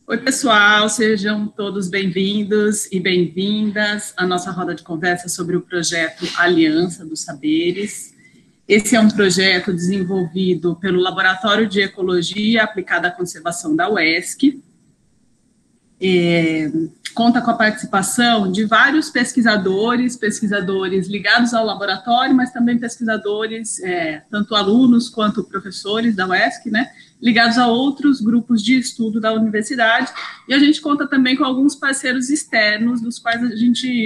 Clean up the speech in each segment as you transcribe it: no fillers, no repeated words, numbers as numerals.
Oi, pessoal, sejam todos bem-vindos e bem-vindas à nossa roda de conversa sobre o projeto Aliança dos Saberes. Esse é um projeto desenvolvido pelo Laboratório de Ecologia Aplicada à Conservação da UESC. Conta com a participação de vários pesquisadores ligados ao laboratório, mas também pesquisadores, tanto alunos quanto professores da UESC, né, ligados a outros grupos de estudo da universidade, e a gente conta também com alguns parceiros externos, dos quais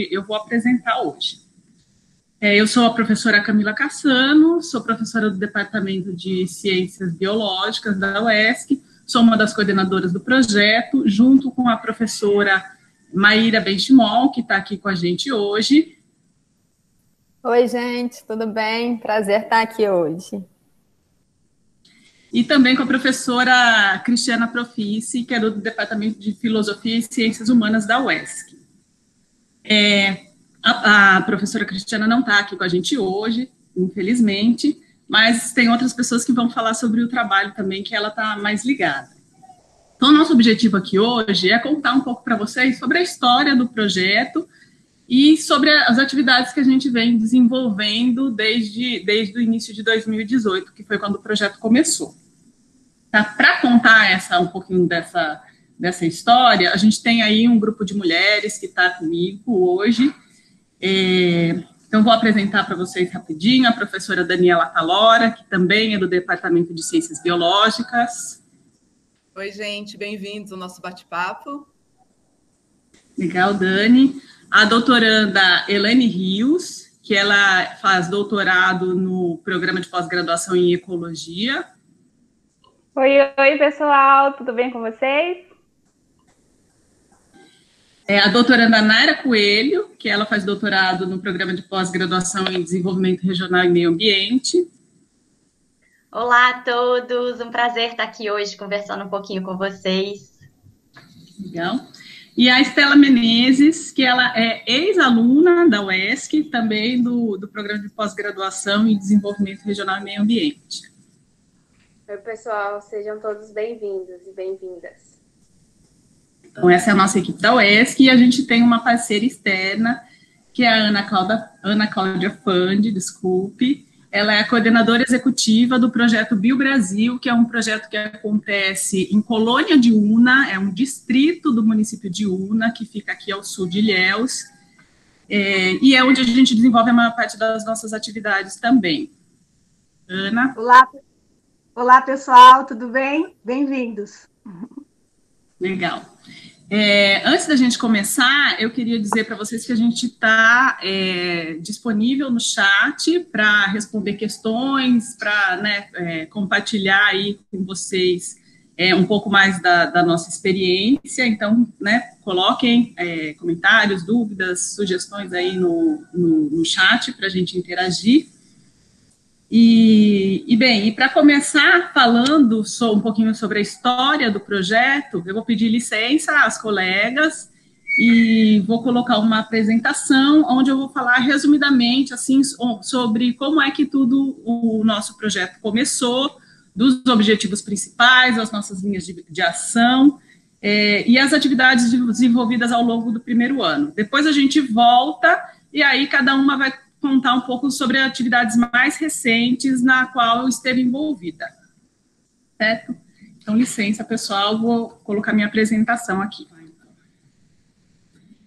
eu vou apresentar hoje. Eu sou a professora Camila Cassano, sou professora do Departamento de Ciências Biológicas da UESC, sou uma das coordenadoras do projeto, junto com a professora Maíra Benchimol, que está aqui com a gente hoje. Oi, gente, tudo bem? Prazer estar aqui hoje. E também com a professora Cristiana Profici, que é do Departamento de Filosofia e Ciências Humanas da UESC. A professora Cristiana não está aqui com a gente hoje, infelizmente, mas tem outras pessoas que vão falar sobre o trabalho também, que ela está mais ligada. Então, nosso objetivo aqui hoje é contar um pouco para vocês sobre a história do projeto e sobre as atividades que a gente vem desenvolvendo desde o início de 2018, que foi quando o projeto começou. Tá? Para contar um pouquinho dessa história, a gente tem aí um grupo de mulheres que está comigo hoje. Então, vou apresentar para vocês rapidinho a professora Daniela Talora, que também é do Departamento de Ciências Biológicas. Oi, gente, bem-vindos ao nosso bate-papo. Legal, Dani. A doutoranda Elaine Rios, que ela faz doutorado no programa de pós-graduação em Ecologia. Oi, pessoal, tudo bem com vocês? A doutoranda Naira Coelho, que ela faz doutorado no programa de pós-graduação em Desenvolvimento Regional e Meio Ambiente. Olá a todos, um prazer estar aqui hoje conversando um pouquinho com vocês. Legal. E a Estela Menezes, que ela é ex-aluna da UESC, também do programa de pós-graduação em Desenvolvimento Regional e Meio Ambiente. Oi, pessoal, sejam todos bem-vindos e bem-vindas. Então, essa é a nossa equipe da UESC, e a gente tem uma parceira externa, que é a Ana Cláudia Fandi, desculpe. Ela é a coordenadora executiva do projeto BioBrasil, que é um projeto que acontece em Colônia de Una, é um distrito do município de Una, que fica aqui ao sul de Ilhéus, e é onde a gente desenvolve a maior parte das nossas atividades também. Ana? Olá, pessoal, tudo bem? Bem-vindos. Legal. Antes da gente começar, eu queria dizer para vocês que a gente está disponível no chat para responder questões, para compartilhar aí com vocês um pouco mais da nossa experiência. Então, coloquem comentários, dúvidas, sugestões aí no chat para a gente interagir. E para começar falando um pouquinho sobre a história do projeto, eu vou pedir licença às colegas e vou colocar uma apresentação onde eu vou falar resumidamente assim, sobre como é que o nosso projeto começou, dos objetivos principais, as nossas linhas de ação e as atividades desenvolvidas ao longo do primeiro ano. Depois a gente volta e aí cada uma vai contar um pouco sobre atividades mais recentes na qual eu esteve envolvida. Certo? Então, licença, pessoal, vou colocar minha apresentação aqui.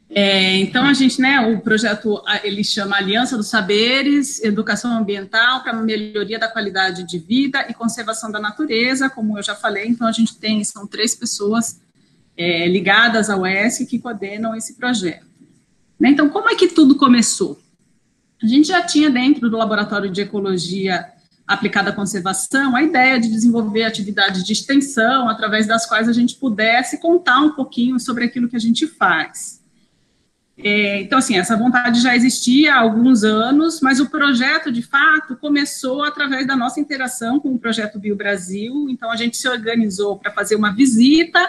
Então, a gente, o projeto, ele chama Aliança dos Saberes, Educação Ambiental para a Melhoria da Qualidade de Vida e Conservação da Natureza, como eu já falei. Então, a gente são 3 pessoas ligadas ao UESC que coordenam esse projeto. Então, como é que tudo começou? A gente já tinha dentro do Laboratório de Ecologia Aplicada à Conservação a ideia de desenvolver atividades de extensão através das quais a gente pudesse contar um pouquinho sobre aquilo que a gente faz. Então, assim, essa vontade já existia há alguns anos, mas o projeto, de fato, começou através da nossa interação com o projeto BioBrasil. Então, a gente se organizou para fazer uma visita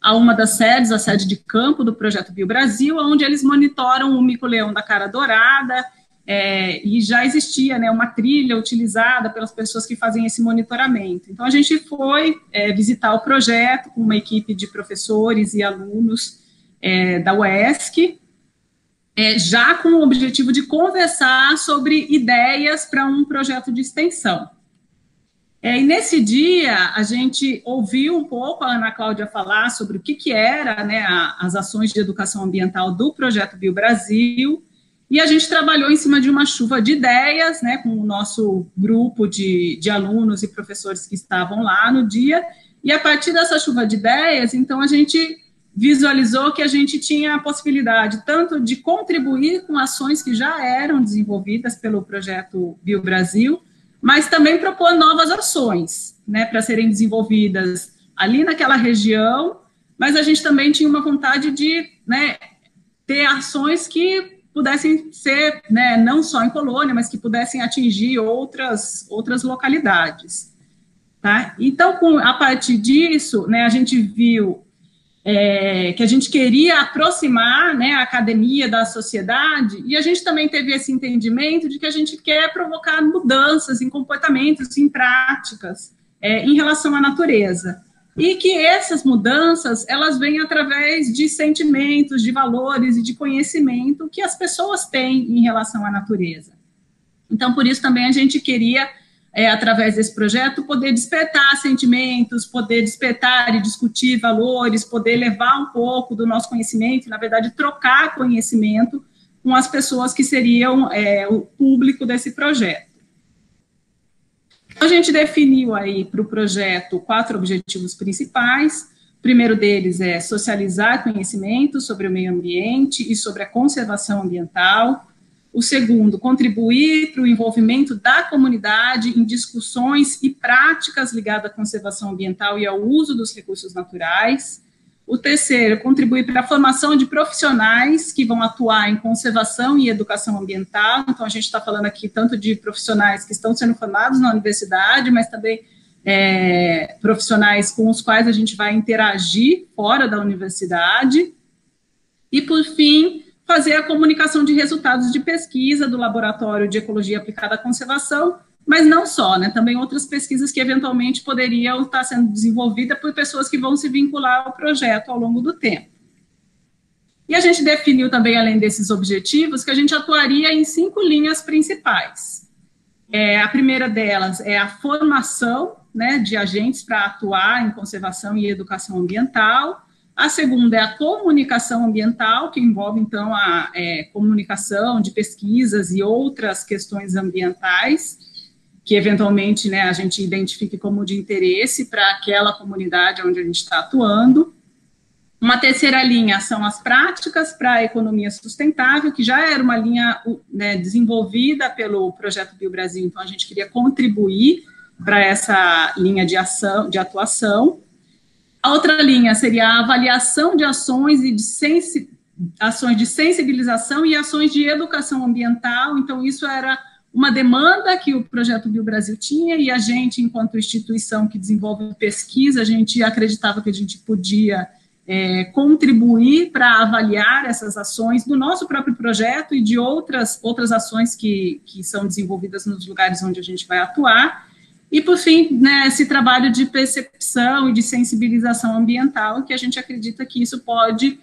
a uma das sedes, a sede de campo do projeto BioBrasil, onde eles monitoram o mico-leão da cara dourada e já existia, né, uma trilha utilizada pelas pessoas que fazem esse monitoramento. Então, a gente foi visitar o projeto com uma equipe de professores e alunos da UESC, já com o objetivo de conversar sobre ideias para um projeto de extensão. E nesse dia, a gente ouviu um pouco a Ana Cláudia falar sobre o que era, né, as ações de educação ambiental do Projeto BioBrasil, e a gente trabalhou em cima de uma chuva de ideias, né, com o nosso grupo de alunos e professores que estavam lá no dia, e a partir dessa chuva de ideias, então, a gente visualizou que a gente tinha a possibilidade tanto de contribuir com ações que já eram desenvolvidas pelo Projeto BioBrasil, mas também propor novas ações, né, para serem desenvolvidas ali naquela região, mas a gente também tinha uma vontade de, né, ter ações que pudessem ser, né, não só em Colônia, mas que pudessem atingir outras localidades, tá? Então, a partir disso, né, a gente viu que a gente queria aproximar, né, a academia da sociedade, e a gente também teve esse entendimento de que a gente quer provocar mudanças em comportamentos, em práticas, em relação à natureza, e que essas mudanças, elas vêm através de sentimentos, de valores e de conhecimento que as pessoas têm em relação à natureza. Então, por isso também a gente queria, através desse projeto, poder despertar sentimentos, poder despertar e discutir valores, poder levar um pouco do nosso conhecimento, na verdade, trocar conhecimento com as pessoas que seriam o público desse projeto. A gente definiu aí para o projeto 4 objetivos principais. O primeiro deles é socializar conhecimento sobre o meio ambiente e sobre a conservação ambiental. O segundo, contribuir para o envolvimento da comunidade em discussões e práticas ligadas à conservação ambiental e ao uso dos recursos naturais. O terceiro, contribuir para a formação de profissionais que vão atuar em conservação e educação ambiental. Então, a gente está falando aqui tanto de profissionais que estão sendo formados na universidade, mas também profissionais com os quais a gente vai interagir fora da universidade. E, por fim, fazer a comunicação de resultados de pesquisa do Laboratório de Ecologia Aplicada à Conservação, mas não só, né, também outras pesquisas que eventualmente poderiam estar sendo desenvolvidas por pessoas que vão se vincular ao projeto ao longo do tempo. E a gente definiu também, além desses objetivos, que a gente atuaria em 5 linhas principais. A primeira delas é a formação, né, de agentes para atuar em conservação e educação ambiental. A segunda é a comunicação ambiental, que envolve, então, a comunicação de pesquisas e outras questões ambientais, que, eventualmente, né, a gente identifique como de interesse para aquela comunidade onde a gente está atuando. Uma terceira linha são as práticas para a economia sustentável, que já era uma linha, né, desenvolvida pelo Projeto BioBrasil, então a gente queria contribuir para essa linha de atuação. A outra linha seria a avaliação de ações ações de sensibilização e ações de educação ambiental. Então, isso era uma demanda que o Projeto BioBrasil tinha, e a gente, enquanto instituição que desenvolve pesquisa, a gente acreditava que a gente podia contribuir para avaliar essas ações do nosso próprio projeto e de outras ações que são desenvolvidas nos lugares onde a gente vai atuar. E, por fim, né, esse trabalho de percepção e de sensibilização ambiental, que a gente acredita que isso pode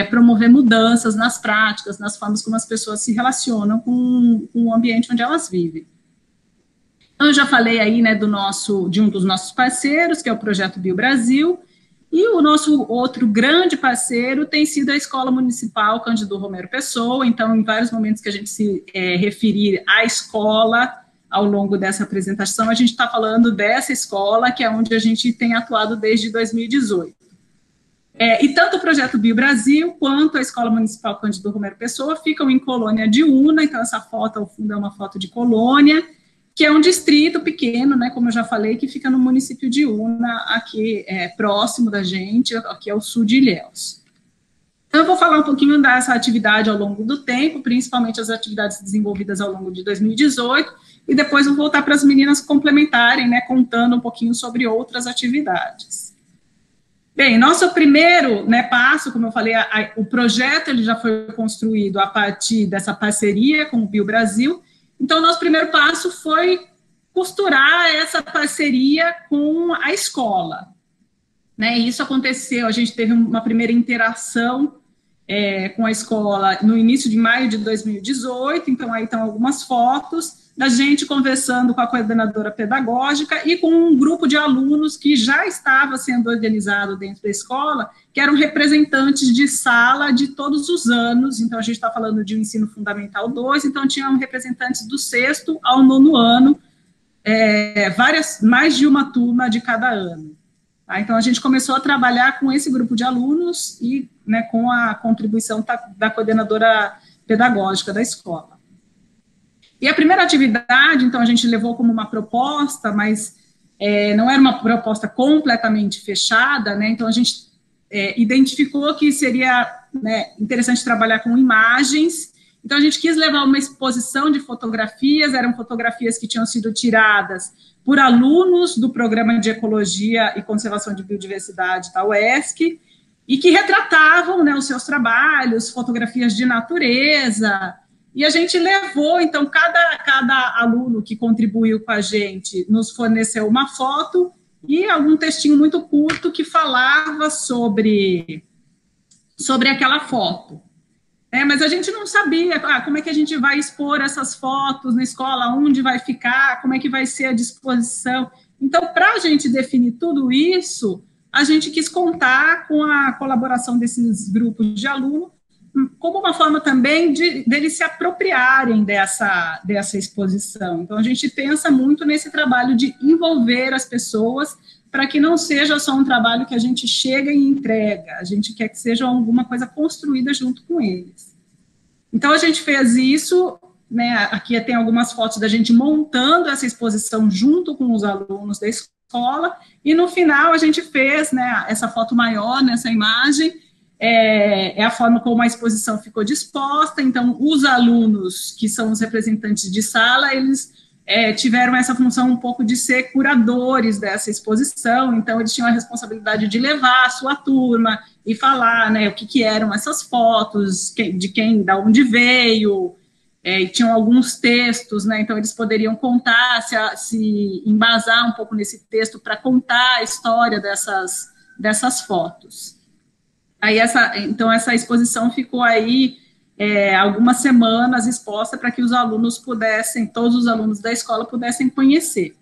promover mudanças nas práticas, nas formas como as pessoas se relacionam com o ambiente onde elas vivem. Então, eu já falei aí, né, de um dos nossos parceiros, que é o Projeto BioBrasil, e o nosso outro grande parceiro tem sido a Escola Municipal Cândido Romero Pessoa. Então, em vários momentos que a gente se referir à escola ao longo dessa apresentação, a gente está falando dessa escola, que é onde a gente tem atuado desde 2018. E tanto o Projeto BioBrasil quanto a Escola Municipal Cândido Romero Pessoa ficam em Colônia de Una. Então, essa foto, ao fundo, é uma foto de Colônia, que é um distrito pequeno, né, como eu já falei, que fica no município de Una, aqui próximo da gente, aqui ao sul de Ilhéus. Então, eu vou falar um pouquinho dessa atividade ao longo do tempo, principalmente as atividades desenvolvidas ao longo de 2018, e depois eu vou voltar para as meninas complementarem, né, contando um pouquinho sobre outras atividades. Bem, nosso primeiro, né, passo, como eu falei, o projeto ele já foi construído a partir dessa parceria com o BioBrasil. Então, nosso primeiro passo foi costurar essa parceria com a escola. Né, isso aconteceu, a gente teve uma primeira interação com a escola no início de maio de 2018, então aí estão algumas fotos da gente conversando com a coordenadora pedagógica e com um grupo de alunos que já estava sendo organizado dentro da escola, que eram representantes de sala de todos os anos, então a gente está falando de um ensino fundamental 2, então tinham representantes do 6º ao 9º ano, mais de uma turma de cada ano. Tá? Então a gente começou a trabalhar com esse grupo de alunos e, né, com a contribuição da coordenadora pedagógica da escola. E a primeira atividade, então, a gente levou como uma proposta, mas não era uma proposta completamente fechada, né, então a gente identificou que seria, né, interessante trabalhar com imagens, então a gente quis levar uma exposição de fotografias, eram fotografias que tinham sido tiradas por alunos do Programa de Ecologia e Conservação de Biodiversidade da UESC, e que retratavam, né, os seus trabalhos, fotografias de natureza. E a gente levou, então, cada aluno que contribuiu com a gente nos forneceu uma foto e algum textinho muito curto que falava sobre aquela foto. Mas a gente não sabia como é que a gente vai expor essas fotos na escola, onde vai ficar, como é que vai ser a disposição. Então, para a gente definir tudo isso, a gente quis contar com a colaboração desses grupos de alunos, como uma forma também deles se apropriarem dessa exposição. Então, a gente pensa muito nesse trabalho de envolver as pessoas para que não seja só um trabalho que a gente chega e entrega, a gente quer que seja alguma coisa construída junto com eles. Então, a gente fez isso, né, aqui tem algumas fotos da gente montando essa exposição junto com os alunos da escola, e no final a gente fez, né, essa foto maior nessa imagem, é a forma como a exposição ficou disposta. Então, os alunos, que são os representantes de sala, eles tiveram essa função um pouco de ser curadores dessa exposição, então eles tinham a responsabilidade de levar a sua turma e falar, né, o que eram essas fotos, da onde veio, e tinham alguns textos, né, então eles poderiam contar, se embasar um pouco nesse texto para contar a história dessas fotos. Então, essa exposição ficou aí algumas semanas exposta para que os alunos todos os alunos da escola pudessem conhecer.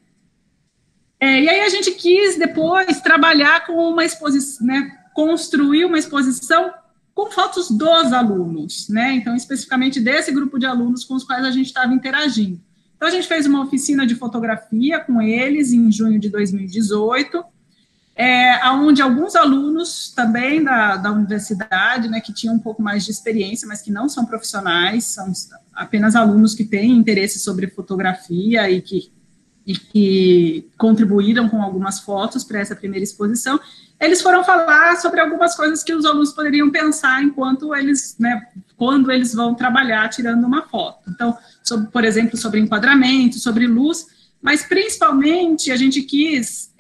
E aí a gente quis depois trabalhar com uma exposição, né, construir uma exposição com fotos dos alunos, né, então especificamente desse grupo de alunos com os quais a gente estava interagindo. Então a gente fez uma oficina de fotografia com eles em junho de 2018, onde alguns alunos também da universidade, né, que tinham um pouco mais de experiência, mas que não são profissionais, são apenas alunos que têm interesse sobre fotografia e que contribuíram com algumas fotos para essa primeira exposição, eles foram falar sobre algumas coisas que os alunos poderiam pensar enquanto eles, né, quando eles vão trabalhar tirando uma foto. Então, por exemplo, sobre enquadramento, sobre luz, mas principalmente a gente quis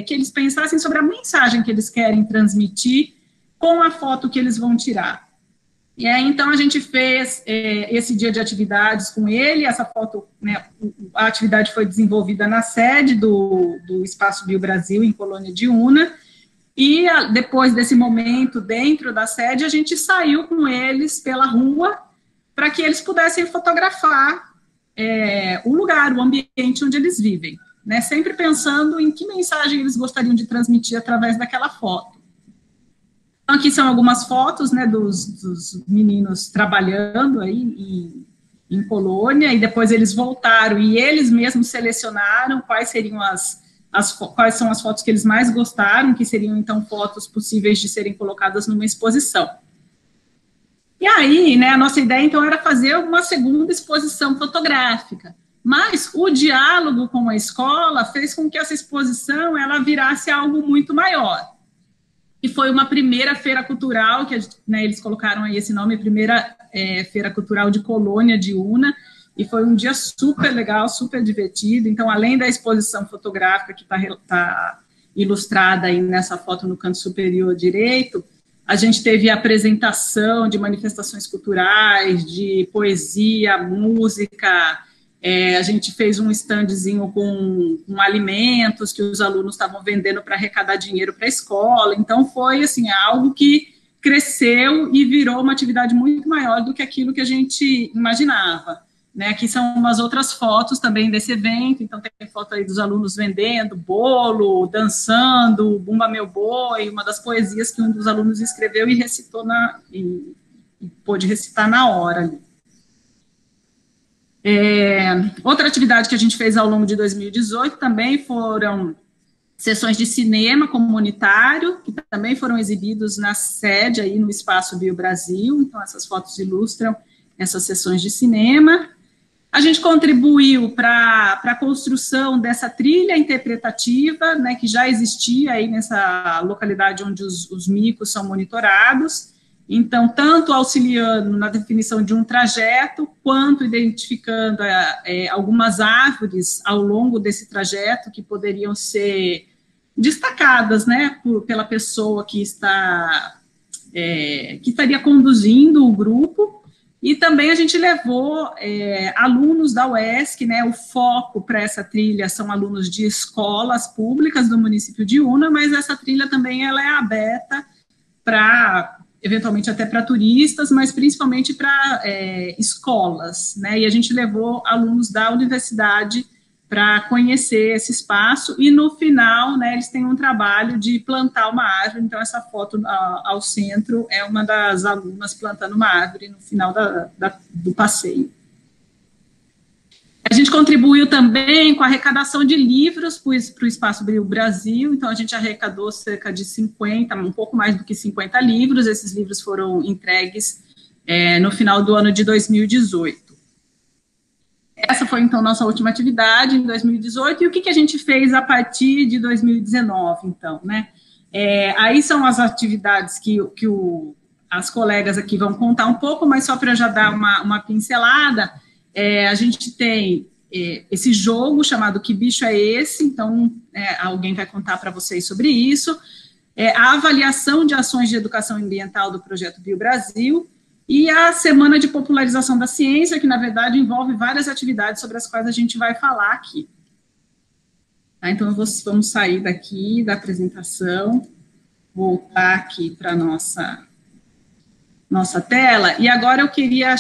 que eles pensassem sobre a mensagem que eles querem transmitir com a foto que eles vão tirar. E aí, então, a gente fez esse dia de atividades com ele, essa foto, né, a atividade foi desenvolvida na sede do Espaço BioBrasil, em Colônia de Una, e depois desse momento, dentro da sede, a gente saiu com eles pela rua para que eles pudessem fotografar o lugar, o ambiente onde eles vivem, né, sempre pensando em que mensagem eles gostariam de transmitir através daquela foto. Então, aqui são algumas fotos, né, dos meninos trabalhando aí em Colônia, e depois eles voltaram e eles mesmos selecionaram quais seriam quais são as fotos que eles mais gostaram, que seriam, então, fotos possíveis de serem colocadas numa exposição. E aí, né, a nossa ideia, então, era fazer uma segunda exposição fotográfica, mas o diálogo com a escola fez com que essa exposição, ela virasse algo muito maior. E foi uma primeira feira cultural, que, né, eles colocaram aí esse nome, primeira feira cultural de Colônia de Una, e foi um dia super legal, super divertido. Então, além da exposição fotográfica que está ilustrada aí nessa foto no canto superior direito, a gente teve apresentação de manifestações culturais, de poesia, música, a gente fez um standzinho com alimentos que os alunos estavam vendendo para arrecadar dinheiro para a escola, então foi assim, algo que cresceu e virou uma atividade muito maior do que aquilo que a gente imaginava. Né, aqui são umas outras fotos também desse evento, então tem foto aí dos alunos vendendo bolo, dançando, Bumba Meu Boi, uma das poesias que um dos alunos escreveu e recitou e pôde recitar na hora ali. Outra atividade que a gente fez ao longo de 2018 também foram sessões de cinema comunitário, que também foram exibidos na sede aí no Espaço Bio Brasil, então essas fotos ilustram essas sessões de cinema. A gente contribuiu para a construção dessa trilha interpretativa, né, que já existia aí nessa localidade onde os micos são monitorados, então, tanto auxiliando na definição de um trajeto, quanto identificando algumas árvores ao longo desse trajeto que poderiam ser destacadas, né, pela pessoa que estaria conduzindo o grupo. E também a gente levou alunos da UESC, né, o foco para essa trilha são alunos de escolas públicas do município de Una, mas essa trilha também ela é aberta para, eventualmente até para turistas, mas principalmente para escolas, né, e a gente levou alunos da universidade para conhecer esse espaço, e no final, né, eles têm um trabalho de plantar uma árvore, então essa foto ao centro é uma das alunas plantando uma árvore no final do passeio. A gente contribuiu também com a arrecadação de livros para o Espaço Bio Brasil, então a gente arrecadou cerca de 50, um pouco mais do que 50 livros, esses livros foram entregues no final do ano de 2018. Essa foi, então, nossa última atividade em 2018, e o que a gente fez a partir de 2019, então, né? Aí são as atividades que as colegas aqui vão contar um pouco, mas só para eu já dar uma pincelada, a gente tem esse jogo chamado Que Bicho é Esse? Então, alguém vai contar para vocês sobre isso, a avaliação de ações de educação ambiental do Projeto Bio Brasil, e a Semana de Popularização da Ciência, que, na verdade, envolve várias atividades sobre as quais a gente vai falar aqui. Tá, então, vamos sair daqui da apresentação, voltar aqui para a nossa tela, e agora eu queria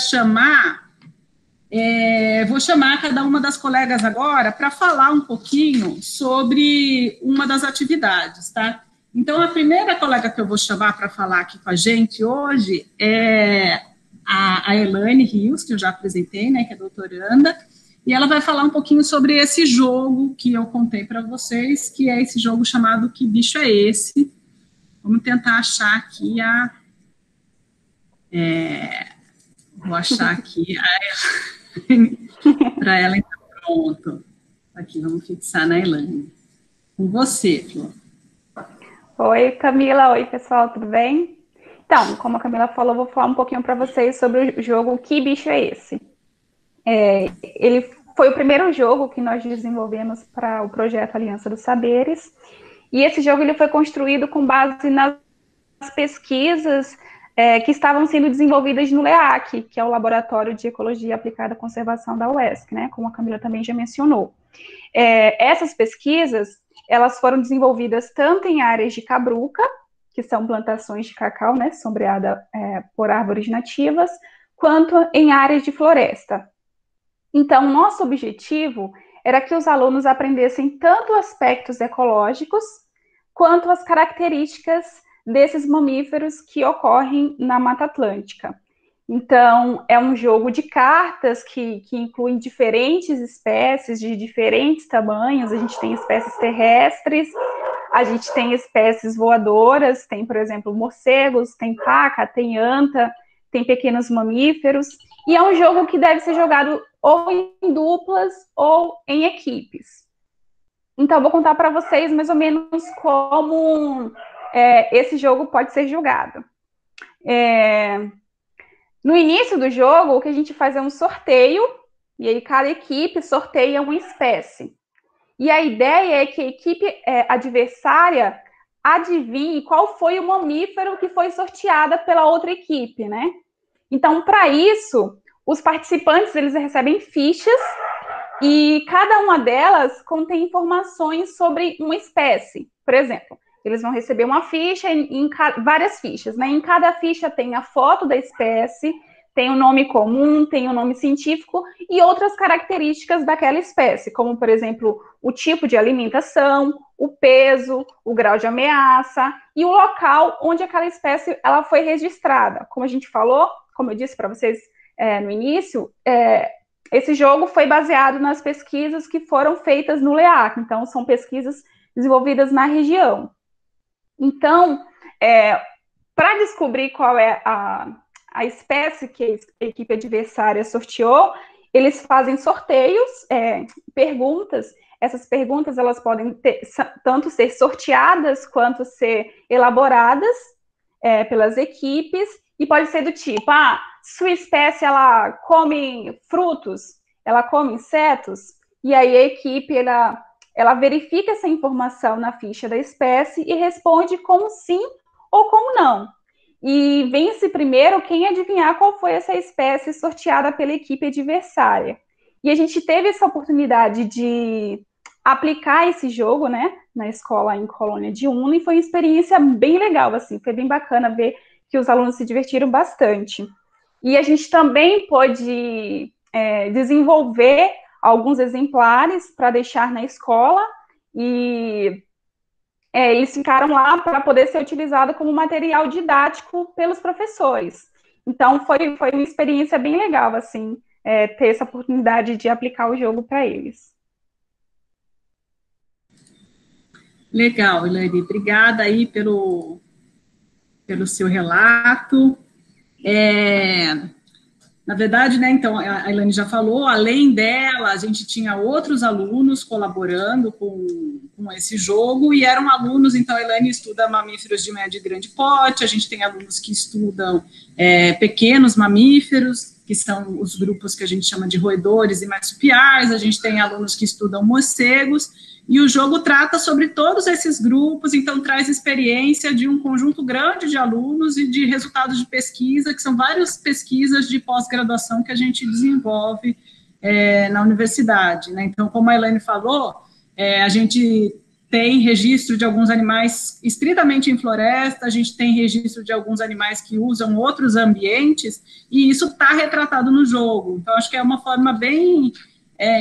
vou chamar cada uma das colegas agora para falar um pouquinho sobre uma das atividades, tá? Então, a primeira colega que eu vou chamar para falar aqui com a gente hoje é a Elaine Rios, que eu já apresentei, né, que é doutoranda, e ela vai falar um pouquinho sobre esse jogo que eu contei para vocês, que é esse jogo chamado Que Bicho é Esse? Vamos tentar achar aqui vou achar aqui para ela, então, pronto. Aqui, vamos fixar na Elaine. Com você, Flor. Oi, Camila. Oi, pessoal, tudo bem? Então, como a Camila falou, eu vou falar um pouquinho para vocês sobre o jogo Que Bicho é Esse? Ele foi o primeiro jogo que nós desenvolvemos para o projeto Aliança dos Saberes, e esse jogo ele foi construído com base nas pesquisas que estavam sendo desenvolvidas no LEAC, que é o Laboratório de Ecologia Aplicada à Conservação da UESC, né, como a Camila também já mencionou. Essas pesquisas, elas foram desenvolvidas tanto em áreas de cabruca, que são plantações de cacau, né, sombreada por árvores nativas, quanto em áreas de floresta. Então, nosso objetivo era que os alunos aprendessem tanto aspectos ecológicos, quanto as características desses mamíferos que ocorrem na Mata Atlântica. Então, é um jogo de cartas que inclui diferentes espécies de diferentes tamanhos. A gente tem espécies terrestres, a gente tem espécies voadoras, tem, por exemplo, morcegos, tem paca, tem anta, tem pequenos mamíferos. E é um jogo que deve ser jogado ou em duplas ou em equipes. Então, eu vou contar para vocês mais ou menos como esse jogo pode ser jogado. No início do jogo, o que a gente faz é um sorteio, e aí cada equipe sorteia uma espécie. E a ideia é que a equipe adversária adivinhe qual foi o mamífero que foi sorteada pela outra equipe, né? Então, para isso, os participantes eles recebem fichas e cada uma delas contém informações sobre uma espécie. Por exemplo, eles vão receber uma ficha, várias fichas, né? Em cada ficha tem a foto da espécie, tem o nome comum, tem o nome científico e outras características daquela espécie, como, por exemplo, o tipo de alimentação, o peso, o grau de ameaça e o local onde aquela espécie ela foi registrada. Como a gente falou, como eu disse para vocês no início, esse jogo foi baseado nas pesquisas que foram feitas no LEAC, então são pesquisas desenvolvidas na região. Então, para descobrir qual é a espécie que a equipe adversária sorteou, eles fazem sorteios, perguntas. Essas perguntas elas podem tanto ser sorteadas quanto ser elaboradas pelas equipes, e pode ser do tipo, sua espécie ela come frutos, ela come insetos, e aí a equipe ela verifica essa informação na ficha da espécie e responde com sim ou com não. E vence primeiro quem adivinhar qual foi essa espécie sorteada pela equipe adversária. E a gente teve essa oportunidade de aplicar esse jogo, né, na escola em Colônia de Uno, e foi uma experiência bem legal, assim, foi bem bacana ver que os alunos se divertiram bastante. E a gente também pôde desenvolver alguns exemplares para deixar na escola, e eles ficaram lá para poder ser utilizado como material didático pelos professores. Então, foi uma experiência bem legal, assim, ter essa oportunidade de aplicar o jogo para eles. Legal, Elaine. Obrigada aí pelo seu relato. Na verdade, né, então, a Elaine já falou, além dela, a gente tinha outros alunos colaborando com esse jogo, e eram alunos, então, a Elaine estuda mamíferos de médio e grande porte, a gente tem alunos que estudam pequenos mamíferos, que são os grupos que a gente chama de roedores e marsupiais, a gente tem alunos que estudam morcegos, e o jogo trata sobre todos esses grupos, então traz experiência de um conjunto grande de alunos e de resultados de pesquisa, que são várias pesquisas de pós-graduação que a gente desenvolve na universidade, né? Então, como a Elaine falou, a gente tem registro de alguns animais estritamente em floresta, a gente tem registro de alguns animais que usam outros ambientes, e isso está retratado no jogo. Então, acho que é uma forma bem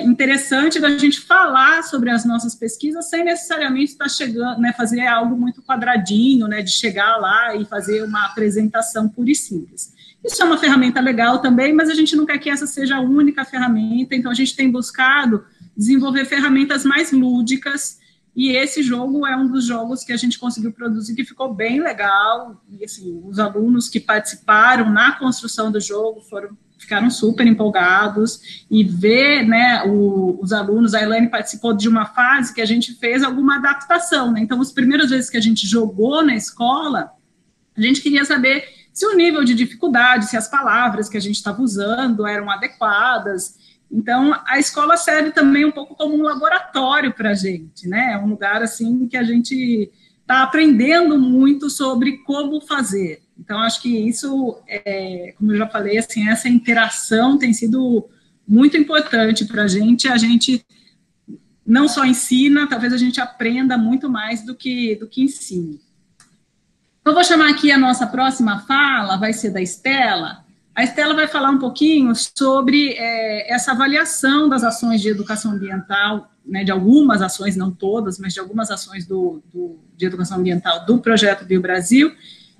interessante da gente falar sobre as nossas pesquisas sem necessariamente estar chegando, né, fazer algo muito quadradinho, né, de chegar lá e fazer uma apresentação pura e simples. Isso é uma ferramenta legal também, mas a gente não quer que essa seja a única ferramenta, então a gente tem buscado desenvolver ferramentas mais lúdicas, e esse jogo é um dos jogos que a gente conseguiu produzir que ficou bem legal, e assim, os alunos que participaram na construção do jogo ficaram super empolgados, e ver, né, os alunos, a Elaine participou de uma fase que a gente fez alguma adaptação, né, então as primeiras vezes que a gente jogou na escola, a gente queria saber se o nível de dificuldade, se as palavras que a gente estava usando eram adequadas. Então, a escola serve também um pouco como um laboratório para a gente, né, é um lugar, assim, que a gente está aprendendo muito sobre como fazer. Então, acho que isso, como eu já falei, assim, essa interação tem sido muito importante para a gente não só ensina, talvez a gente aprenda muito mais do que ensina. Então, vou chamar aqui a nossa próxima fala, vai ser da Estela. A Estela vai falar um pouquinho sobre essa avaliação das ações de educação ambiental, né, de algumas ações, não todas, mas de algumas ações de educação ambiental do Projeto BioBrasil,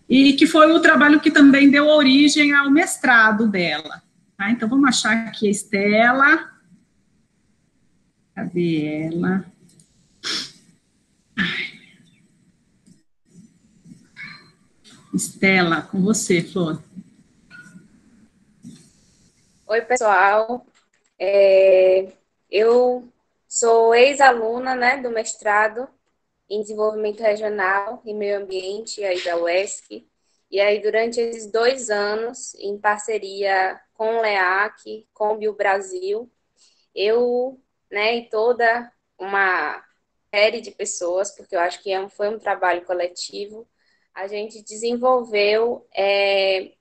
e que foi o trabalho que também deu origem ao mestrado dela. Tá? Então, vamos achar aqui a Estela. Cadê ela? Estela, com você, Flor. Oi, pessoal. Eu sou ex-aluna, né, do mestrado em Desenvolvimento Regional e Meio Ambiente, aí da UESC. E aí, durante esses 2 anos, em parceria com o LEAC, com o BioBrasil, eu, né, e toda uma série de pessoas, porque eu acho que foi um trabalho coletivo, a gente desenvolveu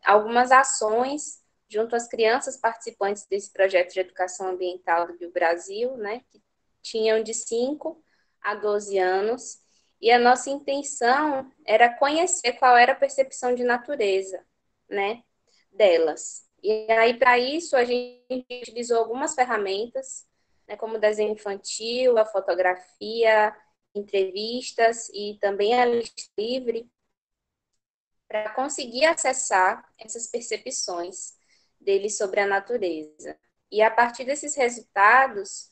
algumas ações junto às crianças participantes desse projeto de educação ambiental do Brasil, né, que tinham de 5 a 12 anos, e a nossa intenção era conhecer qual era a percepção de natureza, né, delas. E aí, para isso, a gente utilizou algumas ferramentas, né, como o desenho infantil, a fotografia, entrevistas e também a lista livre, para conseguir acessar essas percepções deles sobre a natureza. E a partir desses resultados,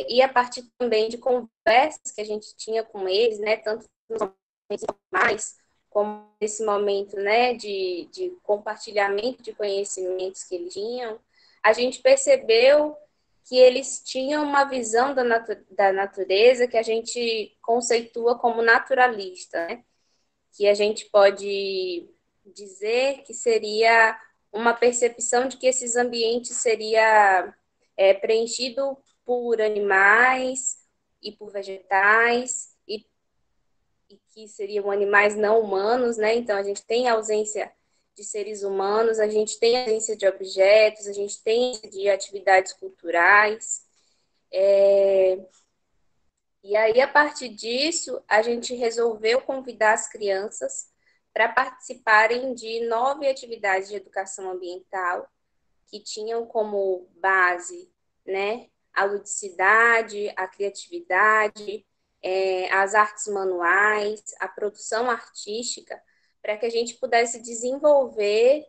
e a partir também de conversas que a gente tinha com eles, né, tanto nos momentos normais, como nesse momento, né, de compartilhamento de conhecimentos que eles tinham, a gente percebeu que eles tinham uma visão da natureza que a gente conceitua como naturalista, né? Que a gente pode dizer que seria uma percepção de que esses ambientes seria preenchido por animais e por vegetais e que seriam animais não humanos, né? Então a gente tem a ausência de seres humanos, a gente tem a ausência de objetos, a gente tem de atividades culturais. E aí, a partir disso, a gente resolveu convidar as crianças para participarem de 9 atividades de educação ambiental, que tinham como base, né, a ludicidade, a criatividade, as artes manuais, a produção artística, para que a gente pudesse desenvolver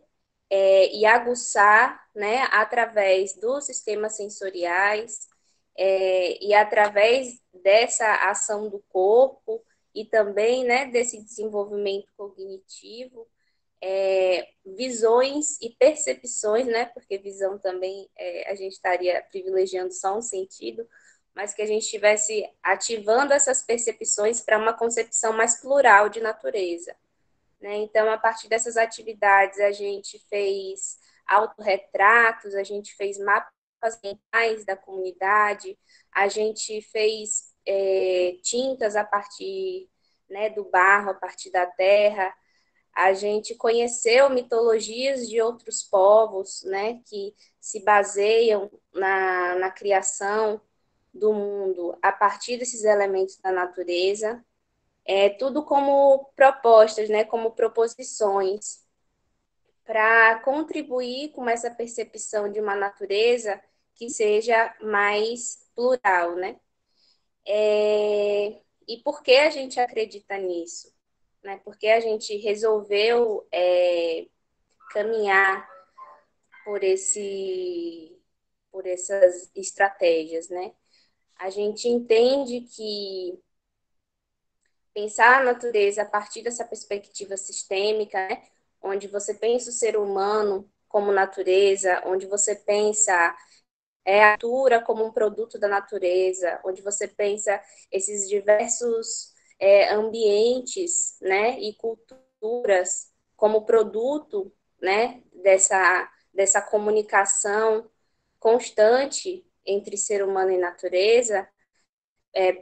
e aguçar, né, através dos sistemas sensoriais, e através dessa ação do corpo e também, né, desse desenvolvimento cognitivo, visões e percepções, né, porque visão também a gente estaria privilegiando só um sentido, mas que a gente estivesse ativando essas percepções para uma concepção mais plural de natureza, né? Então, a partir dessas atividades, a gente fez autorretratos, a gente fez mapas mentais da comunidade, a gente fez tintas a partir, né, do barro, a partir da terra, a gente conheceu mitologias de outros povos, né, que se baseiam na criação do mundo a partir desses elementos da natureza, tudo como propostas, né, como proposições, para contribuir com essa percepção de uma natureza que seja mais plural, né? E por que a gente acredita nisso? Né? Porque a gente resolveu caminhar por essas estratégias, né? A gente entende que pensar a natureza a partir dessa perspectiva sistêmica, né, onde você pensa o ser humano como natureza, onde você pensa a natura como um produto da natureza, onde você pensa esses diversos ambientes, né, e culturas como produto, né, dessa comunicação constante entre ser humano e natureza,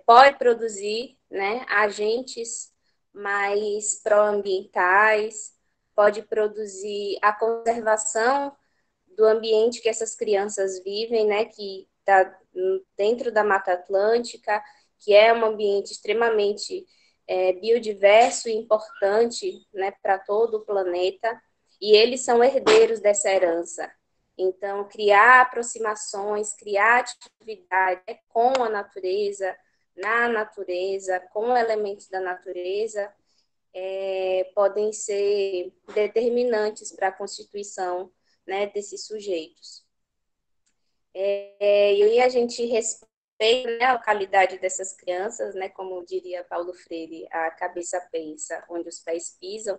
pode produzir, né, agentes mais proambientais, pode produzir a conservação do ambiente que essas crianças vivem, né, que está dentro da Mata Atlântica, que é um ambiente extremamente biodiverso e importante, né, para todo o planeta, e eles são herdeiros dessa herança. Então, criar aproximações, criar atividade com a natureza, na natureza, com elementos da natureza, podem ser determinantes para a constituição, né, desses sujeitos. E a gente respeita, né, a localidade dessas crianças, né, como diria Paulo Freire, a cabeça pensa onde os pés pisam.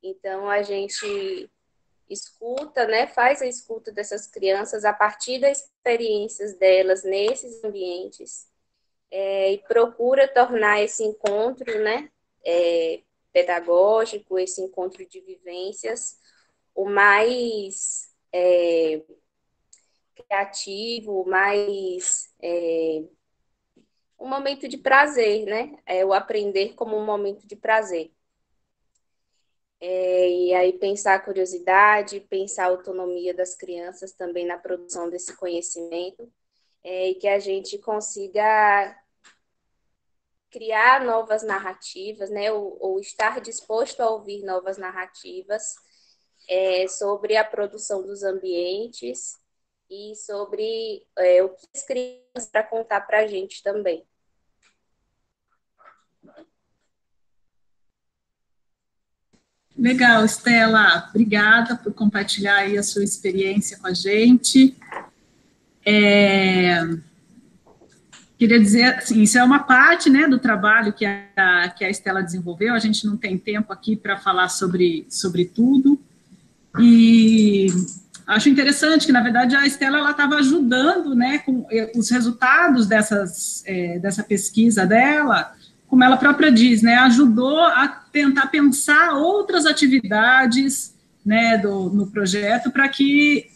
Então, a gente escuta, né, faz a escuta dessas crianças a partir das experiências delas nesses ambientes, e procura tornar esse encontro, né, pedagógico, esse encontro de vivências, o mais criativo, o mais um momento de prazer, né? O aprender como um momento de prazer. E aí pensar a curiosidade, pensar a autonomia das crianças também na produção desse conhecimento, e que a gente consiga criar novas narrativas, né? Ou estar disposto a ouvir novas narrativas sobre a produção dos ambientes e sobre o que as crianças para contar para a gente também. Legal, Estela, obrigada por compartilhar aí a sua experiência com a gente. Queria dizer, assim, isso é uma parte, né, do trabalho que a Estela desenvolveu, a gente não tem tempo aqui para falar sobre tudo, e acho interessante que, na verdade, a Estela estava ajudando, né, com os resultados dessa pesquisa dela, como ela própria diz, né, ajudou a tentar pensar outras atividades, né, no projeto para que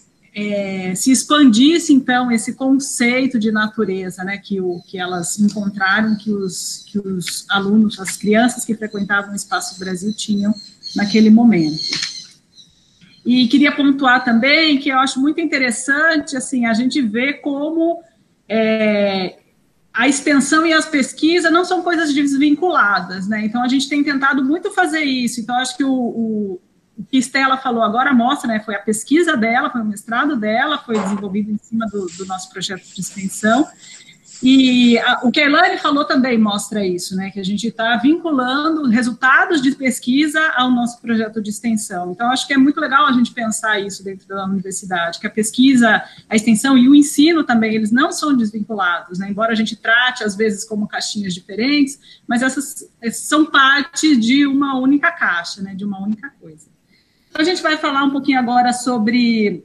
se expandisse, então, esse conceito de natureza, né, que elas encontraram que os alunos, as crianças que frequentavam o Espaço Brasil tinham naquele momento. E queria pontuar também que eu acho muito interessante, assim, a gente ver como a extensão e as pesquisas não são coisas desvinculadas, né? Então, a gente tem tentado muito fazer isso. Então, acho que o que Estela falou agora mostra, né? Foi a pesquisa dela, foi o mestrado dela, foi desenvolvido em cima do nosso projeto de extensão. E o que a Elaine falou também mostra isso, né? Que a gente está vinculando resultados de pesquisa ao nosso projeto de extensão. Então, acho que é muito legal a gente pensar isso dentro da universidade, que a pesquisa, a extensão e o ensino também, eles não são desvinculados, né? Embora a gente trate, às vezes, como caixinhas diferentes, mas essas são parte de uma única caixa, né? De uma única coisa. Então, a gente vai falar um pouquinho agora sobre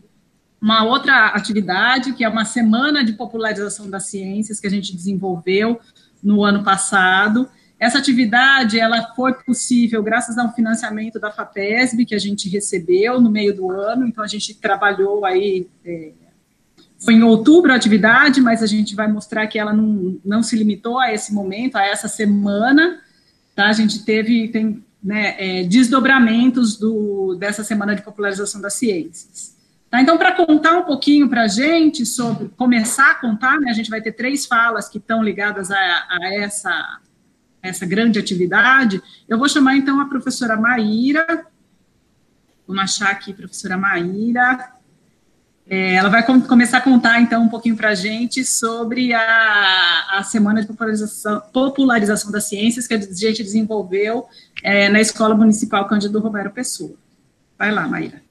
uma outra atividade, que é uma semana de popularização das ciências que a gente desenvolveu no ano passado. Essa atividade, ela foi possível graças ao financiamento da FAPESB, que a gente recebeu no meio do ano, então a gente trabalhou aí, foi em outubro a atividade, mas a gente vai mostrar que ela não se limitou a esse momento, a essa semana, tá? A gente tem desdobramentos dessa semana de popularização das ciências. Tá, então, para contar um pouquinho para a gente sobre, começar a contar, né, a gente vai ter 3 falas que estão ligadas a essa grande atividade, eu vou chamar, então, a professora Maíra, vamos achar aqui, professora Maíra, ela vai começar a contar, então, um pouquinho para a gente sobre a semana de popularização das ciências que a gente desenvolveu na Escola Municipal Cândido Romero Pessoa. Vai lá, Maíra.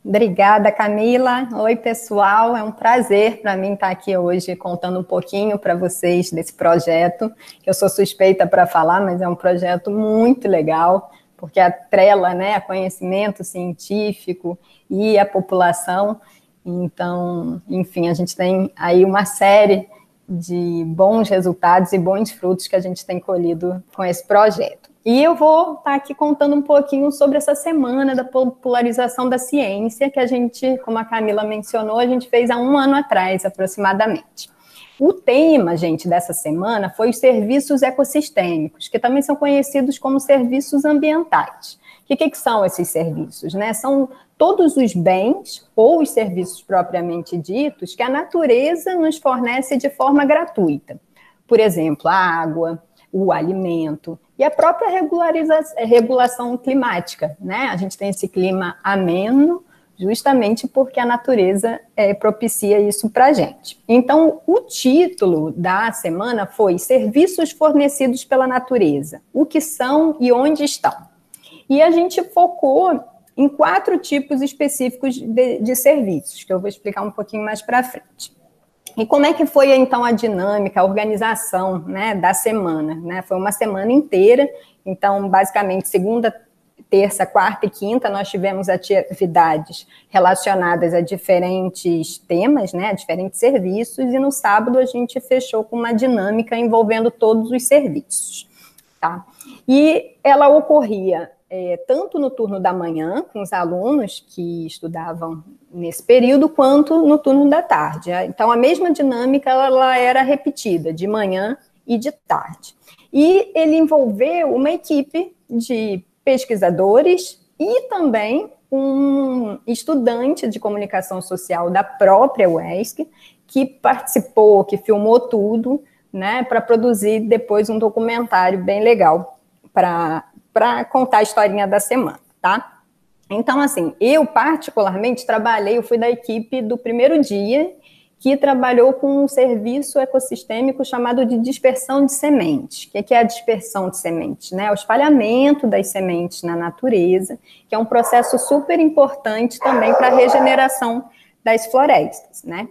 Obrigada, Camila. Oi, pessoal. É um prazer para mim estar aqui hoje contando um pouquinho para vocês desse projeto, que eu sou suspeita para falar, mas é um projeto muito legal, porque atrela, né, a conhecimento científico e a população. Então, enfim, a gente tem aí uma série de bons resultados e bons frutos que a gente tem colhido com esse projeto. E eu vou estar aqui contando um pouquinho sobre essa semana da popularização da ciência, que a gente, como a Camila mencionou, a gente fez há 1 ano atrás, aproximadamente. O tema, gente, dessa semana foi os serviços ecossistêmicos, que também são conhecidos como serviços ambientais. O que são esses serviços, né? São todos os bens ou os serviços propriamente ditos que a natureza nos fornece de forma gratuita. Por exemplo, a água, o alimento e a própria regulação climática, né? A gente tem esse clima ameno justamente porque a natureza propicia isso para a gente. Então, o título da semana foi Serviços fornecidos pela natureza, o que são e onde estão. E a gente focou em 4 tipos específicos de serviços, que eu vou explicar um pouquinho mais para frente. E como é que foi, então, a dinâmica, a organização, né, da semana? Né? Foi uma semana inteira, então, basicamente, segunda, terça, quarta e quinta, nós tivemos atividades relacionadas a diferentes temas, né, a diferentes serviços, e no sábado a gente fechou com uma dinâmica envolvendo todos os serviços. Tá? E ela ocorria tanto no turno da manhã, com os alunos que estudavam nesse período, quanto no turno da tarde. Então, a mesma dinâmica ela era repetida de manhã e de tarde. E ele envolveu uma equipe de pesquisadores e também um estudante de comunicação social da própria UESC, que participou, que filmou tudo, né, para produzir depois um documentário bem legal para contar a historinha da semana, tá? Então, assim, eu particularmente eu fui da equipe do primeiro dia, que trabalhou com um serviço ecossistêmico chamado de dispersão de sementes. O que é a dispersão de sementes? Né? O espalhamento das sementes na natureza, que é um processo super importante também para a regeneração das florestas, né?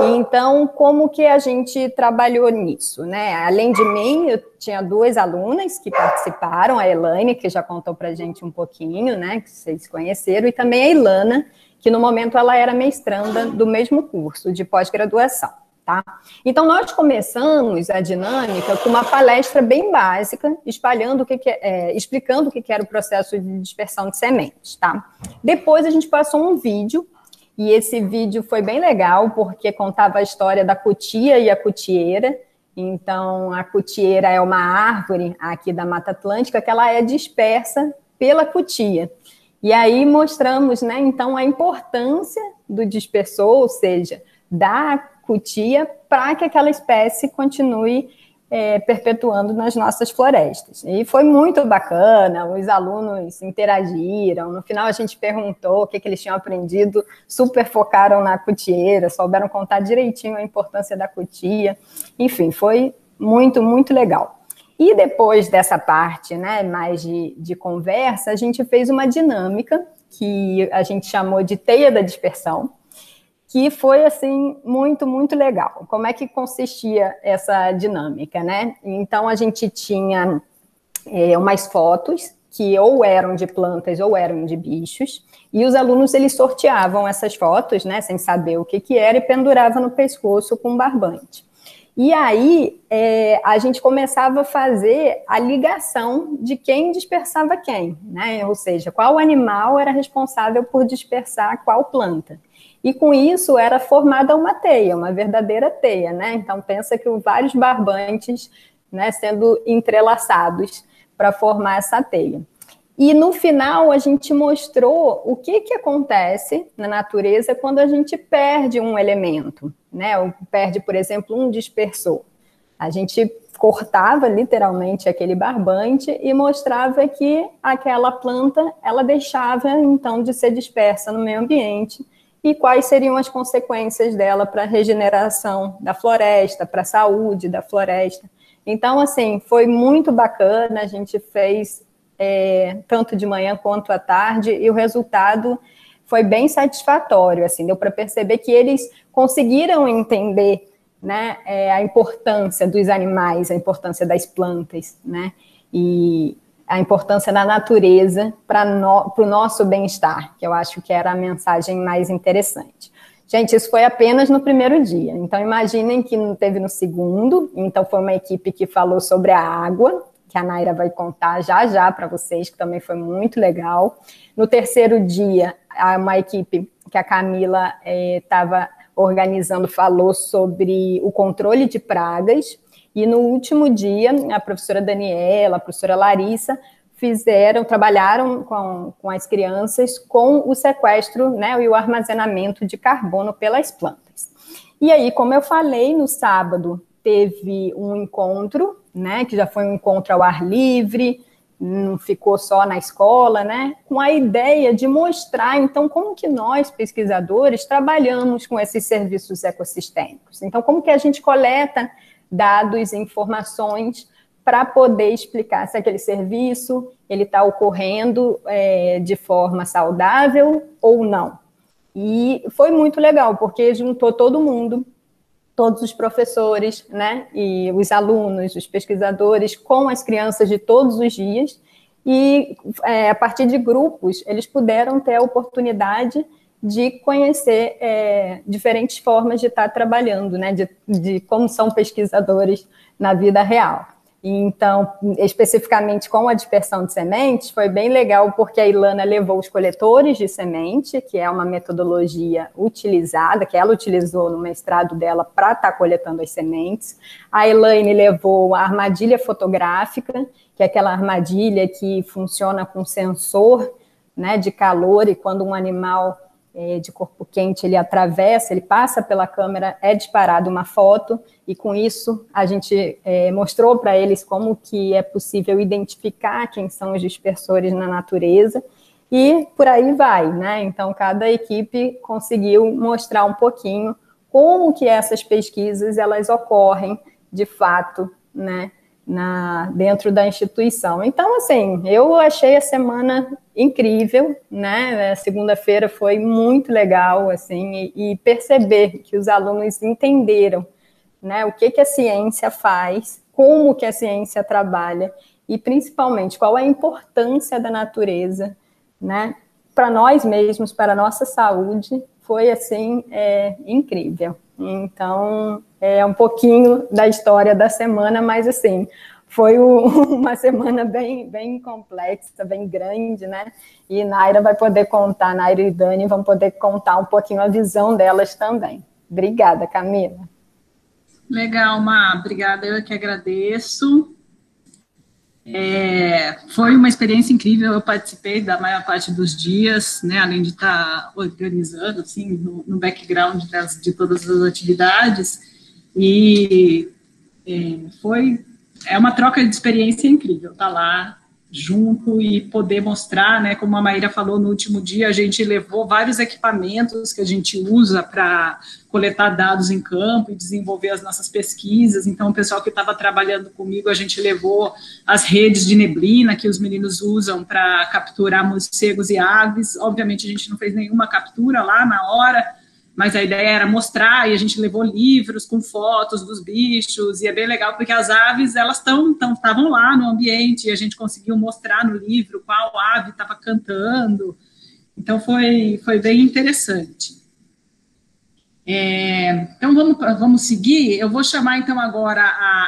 E então, como que a gente trabalhou nisso, né? Além de mim, eu tinha 2 alunas que participaram, a Elaine, que já contou para a gente um pouquinho, né? Que vocês conheceram, e também a Ilana, que no momento ela era mestranda do mesmo curso de pós-graduação, tá? Então, nós começamos a dinâmica com uma palestra bem básica, explicando o que era o processo de dispersão de sementes, tá? Depois, a gente passou um vídeo, e esse vídeo foi bem legal, porque contava a história da cutia e a cutieira. Então, a cutieira é uma árvore aqui da Mata Atlântica que ela é dispersa pela cutia. E aí mostramos, né, então, a importância do dispersor, ou seja, da cutia, para que aquela espécie continue perpetuando nas nossas florestas. E foi muito bacana, os alunos interagiram, no final a gente perguntou o que eles tinham aprendido, super focaram na cutieira, souberam contar direitinho a importância da cutia, enfim, foi muito, muito legal. E depois dessa parte, né, mais de conversa, a gente fez uma dinâmica que a gente chamou de teia da dispersão, que foi, assim, muito, muito legal. Como é que consistia essa dinâmica, né? Então, a gente tinha umas fotos que ou eram de plantas ou eram de bichos, e os alunos, eles sorteavam essas fotos, né, sem saber o que era, e penduravam no pescoço com um barbante. E aí, a gente começava a fazer a ligação de quem dispersava quem, né? Ou seja, qual animal era responsável por dispersar qual planta. E com isso era formada uma teia, uma verdadeira teia, né? Então pensa que vários barbantes, né, sendo entrelaçados para formar essa teia. E no final a gente mostrou o que acontece na natureza quando a gente perde um elemento, né? Ou perde, por exemplo, um dispersor. A gente cortava literalmente aquele barbante e mostrava que aquela planta, ela deixava então de ser dispersa no meio ambiente, e quais seriam as consequências dela para a regeneração da floresta, para a saúde da floresta. Então, assim, foi muito bacana, a gente fez tanto de manhã quanto à tarde, e o resultado foi bem satisfatório, assim, deu para perceber que eles conseguiram entender, né, a importância dos animais, a importância das plantas, né, e a importância da natureza para o nosso bem-estar, que eu acho que era a mensagem mais interessante. Gente, isso foi apenas no primeiro dia, então imaginem que não teve no segundo, então foi uma equipe que falou sobre a água, que a Naira vai contar já para vocês, que também foi muito legal. No terceiro dia, uma equipe que a Camila estava organizando falou sobre o controle de pragas. E no último dia, a professora Daniela, a professora Larissa trabalharam com as crianças com o sequestro, né, e o armazenamento de carbono pelas plantas. E aí, como eu falei, no sábado teve um encontro, né, que já foi um encontro ao ar livre, não ficou só na escola, né, com a ideia de mostrar, então, como que nós, pesquisadores, trabalhamos com esses serviços ecossistêmicos. Então, como que a gente coleta dados e informações para poder explicar se aquele serviço ele está ocorrendo de forma saudável ou não. E foi muito legal, porque juntou todo mundo, todos os professores, né, e os alunos, os pesquisadores, com as crianças de todos os dias, e a partir de grupos, eles puderam ter a oportunidade de conhecer diferentes formas de estar trabalhando, né, de como são pesquisadores na vida real. Então, especificamente com a dispersão de sementes, foi bem legal porque a Ilana levou os coletores de semente, que é uma metodologia utilizada, que ela utilizou no mestrado dela para estar coletando as sementes. A Elaine levou a armadilha fotográfica, que é aquela armadilha que funciona com sensor, né, de calor, e quando um animal de corpo quente ele atravessa, ele passa pela câmera, é disparada uma foto, e com isso a gente mostrou para eles como que é possível identificar quem são os dispersores na natureza, e por aí vai, né? Então cada equipe conseguiu mostrar um pouquinho como que essas pesquisas elas ocorrem de fato, né, dentro da instituição. Então, assim, eu achei a semana incrível, né? A segunda-feira foi muito legal, assim, e perceber que os alunos entenderam, né, o que a ciência faz, como que a ciência trabalha, e principalmente qual é a importância da natureza, né, para nós mesmos, para a nossa saúde, foi, assim, incrível. Então, é um pouquinho da história da semana, mas, assim, foi uma semana bem complexa, bem grande, né? E Naira vai poder contar, Naira e Dani vão poder contar um pouquinho a visão delas também. Obrigada, Camila. Legal, Má, obrigada, eu que agradeço. Foi uma experiência incrível, eu participei da maior parte dos dias, né, além de estar organizando, assim, no background de todas as atividades, e é uma troca de experiência incrível, estar lá junto e poder mostrar, né, como a Maíra falou no último dia, a gente levou vários equipamentos que a gente usa para coletar dados em campo e desenvolver as nossas pesquisas. Então o pessoal que estava trabalhando comigo, a gente levou as redes de neblina que os meninos usam para capturar morcegos e aves. Obviamente a gente não fez nenhuma captura lá na hora, mas a ideia era mostrar, e a gente levou livros com fotos dos bichos, e é bem legal porque as aves, elas estavam lá no ambiente, e a gente conseguiu mostrar no livro qual ave estava cantando, então foi bem interessante. Então vamos seguir, eu vou chamar então agora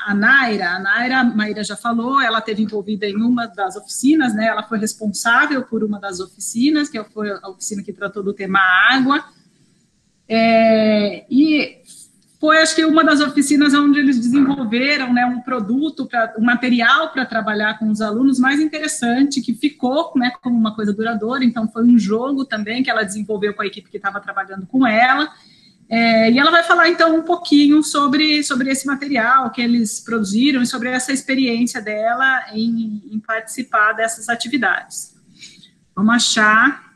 a Naira. A Maíra já falou, ela esteve envolvida em uma das oficinas, né, ela foi responsável por uma das oficinas, que foi a oficina que tratou do tema água, e foi, acho que, uma das oficinas onde eles desenvolveram, né, um produto, um material para trabalhar com os alunos mais interessante, que ficou, né, como uma coisa duradoura. Então foi um jogo também que ela desenvolveu com a equipe que estava trabalhando com ela, e ela vai falar então um pouquinho sobre esse material que eles produziram e sobre essa experiência dela em participar dessas atividades. Vamos achar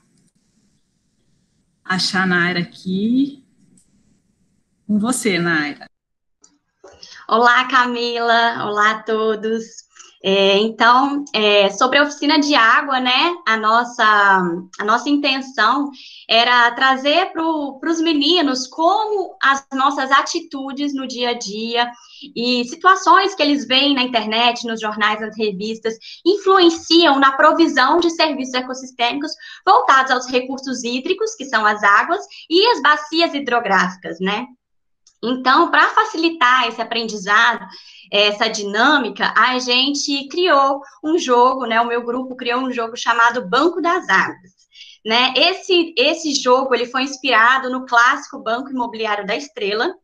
a Naira aqui. Com você, Naira. Olá, Camila. Olá a todos. Então, sobre a oficina de água, né, a nossa intenção era trazer para os meninos como as nossas atitudes no dia a dia e situações que eles veem na internet, nos jornais, nas revistas, influenciam na provisão de serviços ecossistêmicos voltados aos recursos hídricos, que são as águas, e as bacias hidrográficas, né? Então, para facilitar esse aprendizado, essa dinâmica, a gente criou um jogo, né? O meu grupo criou um jogo chamado Banco das Águas, né? Esse jogo ele foi inspirado no clássico Banco Imobiliário da Estrela,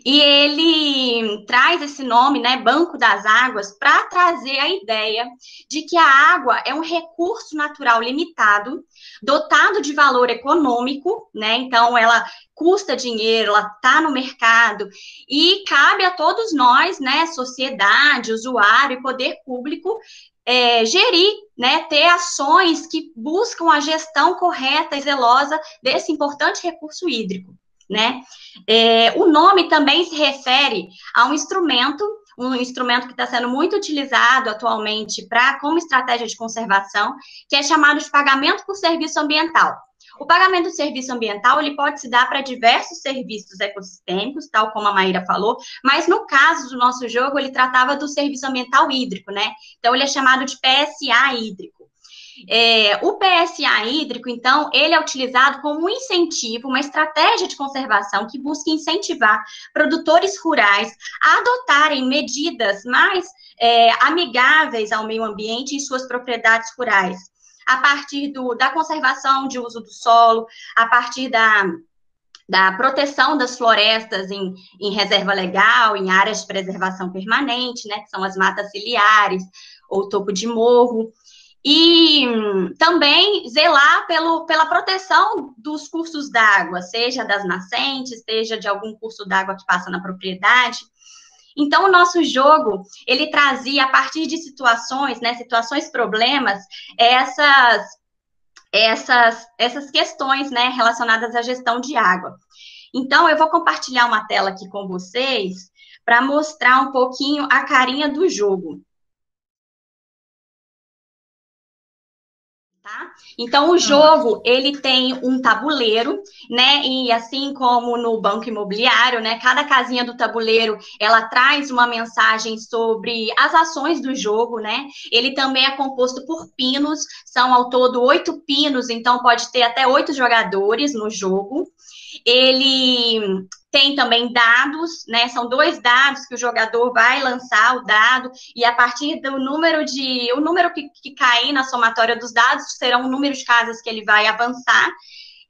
e ele traz esse nome, né, Banco das Águas, para trazer a ideia de que a água é um recurso natural limitado, dotado de valor econômico, né? Então ela custa dinheiro, ela está no mercado, e cabe a todos nós, né, sociedade, usuário e poder público, gerir, né, ter ações que buscam a gestão correta e zelosa desse importante recurso hídrico, né? O nome também se refere a um instrumento que está sendo muito utilizado atualmente como estratégia de conservação, que é chamado de pagamento por serviço ambiental. O pagamento do serviço ambiental, ele pode se dar para diversos serviços ecossistêmicos, tal como a Maíra falou, mas no caso do nosso jogo, ele tratava do serviço ambiental hídrico, né? Então, ele é chamado de PSA hídrico. O PSA hídrico, então, ele é utilizado como um incentivo, uma estratégia de conservação que busca incentivar produtores rurais a adotarem medidas mais amigáveis ao meio ambiente em suas propriedades rurais, a partir da conservação de uso do solo, a partir da proteção das florestas em reserva legal, em áreas de preservação permanente, né, que são as matas ciliares ou topo de morro, e também zelar pela proteção dos cursos d'água, seja das nascentes, seja de algum curso d'água que passa na propriedade. Então, o nosso jogo, ele trazia, a partir de situações, né, problemas, essas questões, né, relacionadas à gestão de água. Então, eu vou compartilhar uma tela aqui com vocês para mostrar um pouquinho a carinha do jogo. Tá? Então, o jogo, ele tem um tabuleiro, né, e assim como no banco imobiliário, né, cada casinha do tabuleiro, ela traz uma mensagem sobre as ações do jogo, né, ele também é composto por pinos, são ao todo 8 pinos, então pode ter até 8 jogadores no jogo. Ele tem também dados, né? São 2 dados que o jogador vai lançar o dado, e a partir do número que cair na somatória dos dados, será um número de casas que ele vai avançar.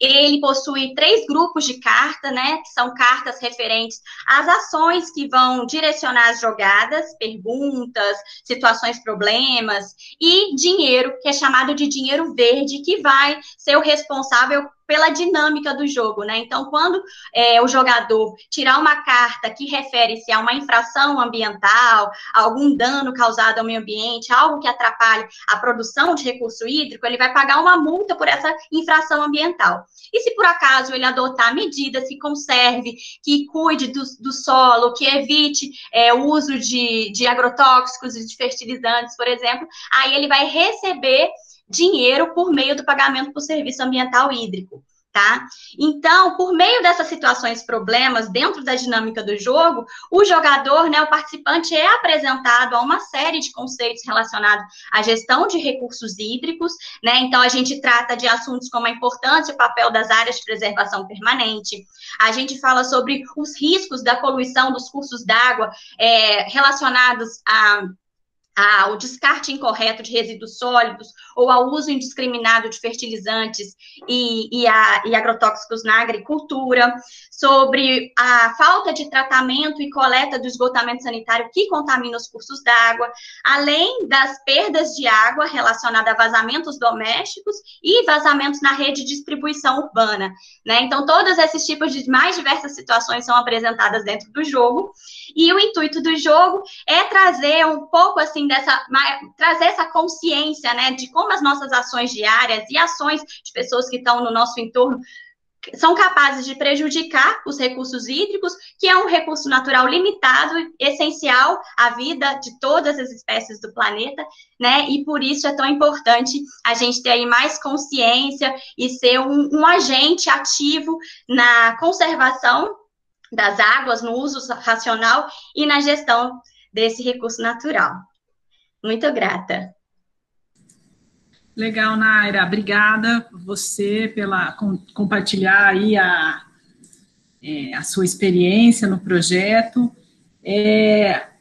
Ele possui 3 grupos de carta, né? Que são cartas referentes às ações que vão direcionar as jogadas, perguntas, situações, problemas, e dinheiro, que é chamado de dinheiro verde, que vai ser o responsável pela dinâmica do jogo, né? Então, quando o jogador tirar uma carta que refere-se a uma infração ambiental, algum dano causado ao meio ambiente, algo que atrapalhe a produção de recurso hídrico, ele vai pagar uma multa por essa infração ambiental. E se por acaso ele adotar medidas que conserve, que cuide do solo, que evite o uso de agrotóxicos e de fertilizantes, por exemplo, aí ele vai receber dinheiro por meio do pagamento por serviço ambiental hídrico, tá? Então, por meio dessas situações, problemas, dentro da dinâmica do jogo, o jogador, né, o participante é apresentado a uma série de conceitos relacionados à gestão de recursos hídricos, né? Então, a gente trata de assuntos como a importância e o papel das áreas de preservação permanente, a gente fala sobre os riscos da poluição dos cursos d'água relacionados ao descarte incorreto de resíduos sólidos ou ao uso indiscriminado de fertilizantes e agrotóxicos na agricultura, sobre a falta de tratamento e coleta do esgotamento sanitário que contamina os cursos d'água, além das perdas de água relacionadas a vazamentos domésticos e vazamentos na rede de distribuição urbana, né? Então, todos esses tipos de mais diversas situações são apresentadas dentro do jogo, e o intuito do jogo é trazer um pouco, assim, trazer essa consciência, né, de como as nossas ações diárias e ações de pessoas que estão no nosso entorno são capazes de prejudicar os recursos hídricos, que é um recurso natural limitado, essencial à vida de todas as espécies do planeta, né? E por isso é tão importante a gente ter aí mais consciência e ser um agente ativo na conservação das águas, no uso racional e na gestão desse recurso natural. Muito grata. Legal, Naira. Obrigada você pela compartilhar aí a sua experiência no projeto.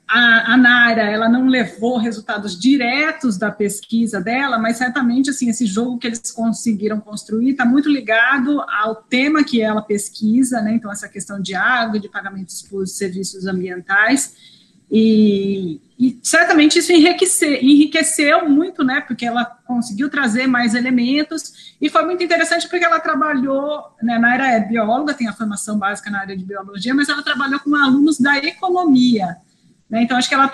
A Naira, ela não levou resultados diretos da pesquisa dela, mas certamente, assim, esse jogo que eles conseguiram construir está muito ligado ao tema que ela pesquisa, né? Então, essa questão de água, de pagamentos por serviços ambientais, e certamente isso enriqueceu muito, né, porque ela conseguiu trazer mais elementos, e foi muito interessante porque ela trabalhou, né, Naira é bióloga, tem a formação básica na área de biologia, mas ela trabalhou com alunos da economia, né, então acho que ela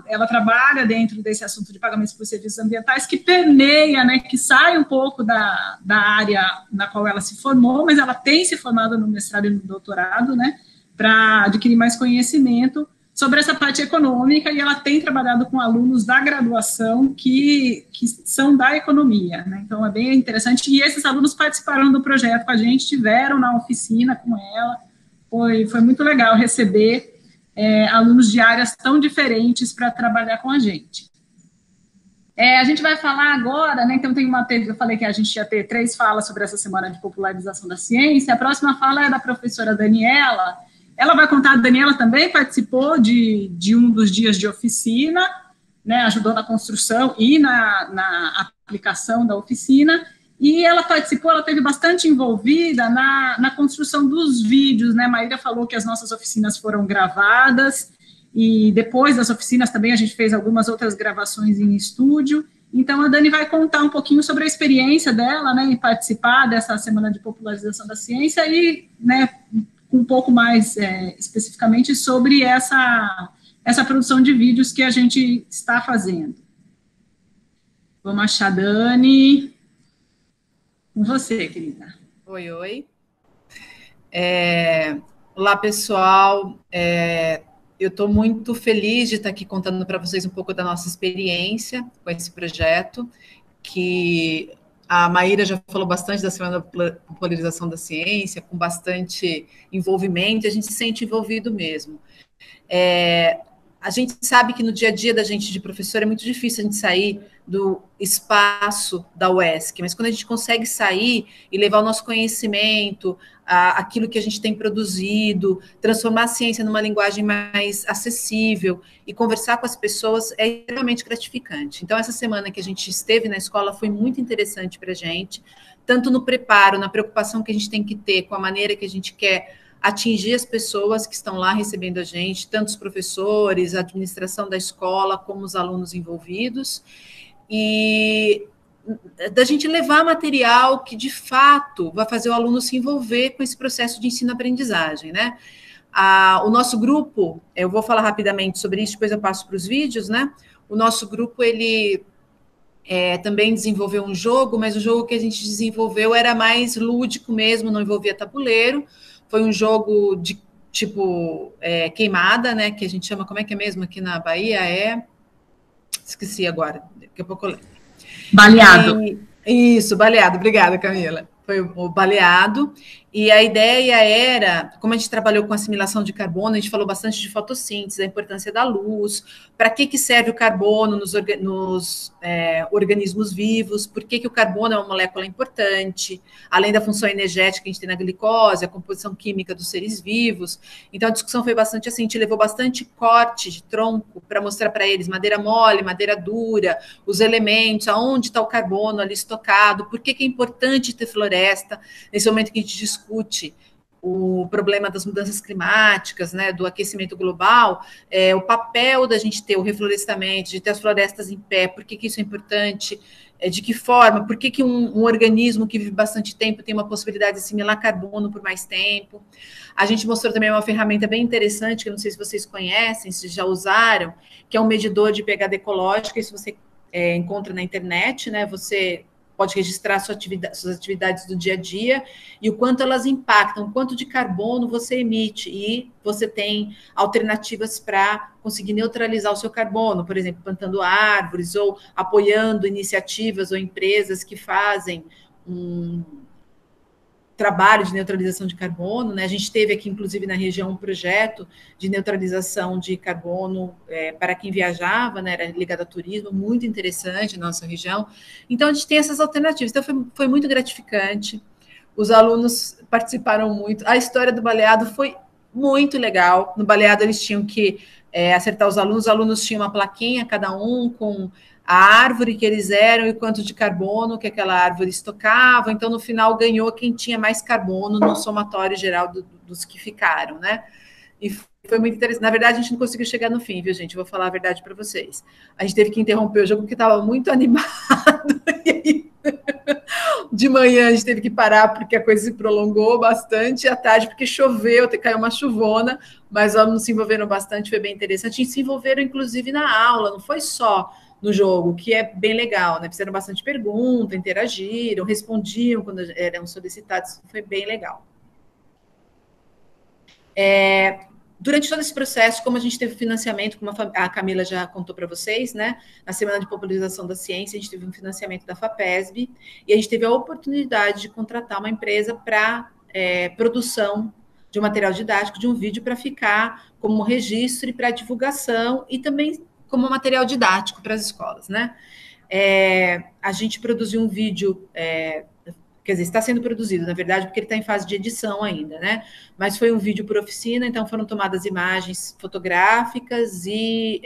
ela trabalha dentro desse assunto de pagamentos por serviços ambientais, que permeia, né, que sai um pouco da área na qual ela se formou, mas ela tem se formado no mestrado e no doutorado, né, para adquirir mais conhecimento sobre essa parte econômica, e ela tem trabalhado com alunos da graduação que são da economia, né? Então é bem interessante, e esses alunos participaram do projeto com a gente, estiveram na oficina com ela, foi muito legal receber alunos de áreas tão diferentes para trabalhar com a gente. A gente vai falar agora, né? Então, eu falei que a gente ia ter 3 falas sobre essa semana de popularização da ciência. A próxima fala é da professora Daniela. Ela vai contar, a Daniela também participou de um dos dias de oficina, né? Ajudou na construção e na aplicação da oficina. E ela participou, ela esteve bastante envolvida na construção dos vídeos, né? Maíra falou que as nossas oficinas foram gravadas. E depois das oficinas também a gente fez algumas outras gravações em estúdio. Então a Dani vai contar um pouquinho sobre a experiência dela, né, em participar dessa semana de popularização da ciência e, né, um pouco mais especificamente sobre essa produção de vídeos que a gente está fazendo. Vamos achar, Dani. Com você, querida. Oi. Olá, pessoal. Eu estou muito feliz de estar aqui contando para vocês um pouco da nossa experiência com esse projeto, que a Maíra já falou bastante da Semana da Popularização da Ciência, com bastante envolvimento, a gente se sente envolvido mesmo. A gente sabe que no dia a dia da gente de professor é muito difícil a gente sair do espaço da UESC, mas quando a gente consegue sair e levar o nosso conhecimento, aquilo que a gente tem produzido, transformar a ciência numa linguagem mais acessível e conversar com as pessoas é extremamente gratificante. Então, essa semana que a gente esteve na escola foi muito interessante para a gente, tanto no preparo, na preocupação que a gente tem que ter com a maneira que a gente quer atingir as pessoas que estão lá recebendo a gente, tanto os professores, a administração da escola, como os alunos envolvidos, e da gente levar material que, de fato, vai fazer o aluno se envolver com esse processo de ensino-aprendizagem, né? O nosso grupo, eu vou falar rapidamente sobre isso, depois eu passo para os vídeos, né? O nosso grupo, ele também desenvolveu um jogo, mas o jogo que a gente desenvolveu era mais lúdico mesmo, não envolvia tabuleiro. Foi um jogo de tipo queimada, né? Que a gente chama, como é que é mesmo aqui na Bahia? Esqueci agora, daqui a pouco eu lembro. Baleado. Isso, baleado. Obrigada, Camila. Foi o baleado. E a ideia era, como a gente trabalhou com assimilação de carbono, a gente falou bastante de fotossíntese, da importância da luz, para que serve o carbono nos organismos vivos, por que o carbono é uma molécula importante, além da função energética que a gente tem na glicose, a composição química dos seres vivos. Então, a discussão foi bastante assim, a gente levou bastante corte de tronco para mostrar para eles madeira mole, madeira dura, os elementos, aonde está o carbono ali estocado, por que é importante ter floresta, nesse momento que a gente discute o problema das mudanças climáticas, né, do aquecimento global, o papel da gente ter o reflorestamento, de ter as florestas em pé, por que isso é importante, de que forma, por que um organismo que vive bastante tempo tem uma possibilidade de assimilar carbono por mais tempo. A gente mostrou também uma ferramenta bem interessante, que eu não sei se vocês conhecem, se já usaram, que é um medidor de pegada ecológica, isso você encontra na internet, né, você pode registrar suas atividades do dia a dia e o quanto elas impactam, o quanto de carbono você emite, e você tem alternativas para conseguir neutralizar o seu carbono, por exemplo, plantando árvores ou apoiando iniciativas ou empresas que fazem trabalho de neutralização de carbono, né? A gente teve aqui, inclusive, na região, um projeto de neutralização de carbono para quem viajava, né? Era ligado a turismo, muito interessante na nossa região. Então, a gente tem essas alternativas. Então, foi muito gratificante. Os alunos participaram muito. A história do baleado foi muito legal. No baleado, eles tinham que acertar os alunos tinham uma plaquinha, cada um com a árvore que eles eram e quanto de carbono que aquela árvore estocava. Então, no final, ganhou quem tinha mais carbono no somatório geral dos que ficaram, né? E foi muito interessante. Na verdade, a gente não conseguiu chegar no fim, viu, gente? Eu vou falar a verdade para vocês. A gente teve que interromper o jogo porque estava muito animado. E aí, de manhã, a gente teve que parar porque a coisa se prolongou bastante. E à tarde, porque choveu, caiu uma chuvona, mas os alunos se envolveram bastante, foi bem interessante. E se envolveram, inclusive, na aula, não foi só no jogo, que é bem legal, né? Fizeram bastante pergunta, interagiram, respondiam quando eram solicitados, foi bem legal. Durante todo esse processo, como a gente teve financiamento, como a Camila já contou para vocês, né? Na Semana de Popularização da Ciência, a gente teve um financiamento da FAPESB e a gente teve a oportunidade de contratar uma empresa para produção de um material didático, de um vídeo para ficar como registro e para divulgação e também como material didático para as escolas, né? A gente produziu um vídeo, quer dizer, está sendo produzido, na verdade, porque ele está em fase de edição ainda, né? Mas foi um vídeo por oficina, então foram tomadas imagens fotográficas e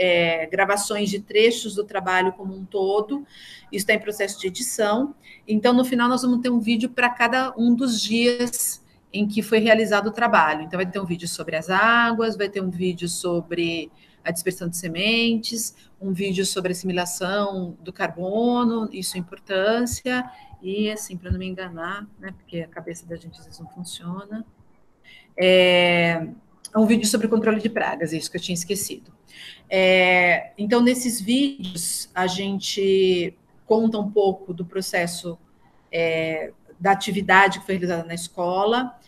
gravações de trechos do trabalho como um todo. Isso está em processo de edição. Então, no final, nós vamos ter um vídeo para cada um dos dias em que foi realizado o trabalho. Então, vai ter um vídeo sobre as águas, vai ter um vídeo sobre a dispersão de sementes, um vídeo sobre a assimilação do carbono e sua importância, e assim, para não me enganar, né, porque a cabeça da gente às vezes não funciona, um vídeo sobre o controle de pragas, isso que eu tinha esquecido. Então, nesses vídeos, a gente conta um pouco do processo da atividade que foi realizada na escola,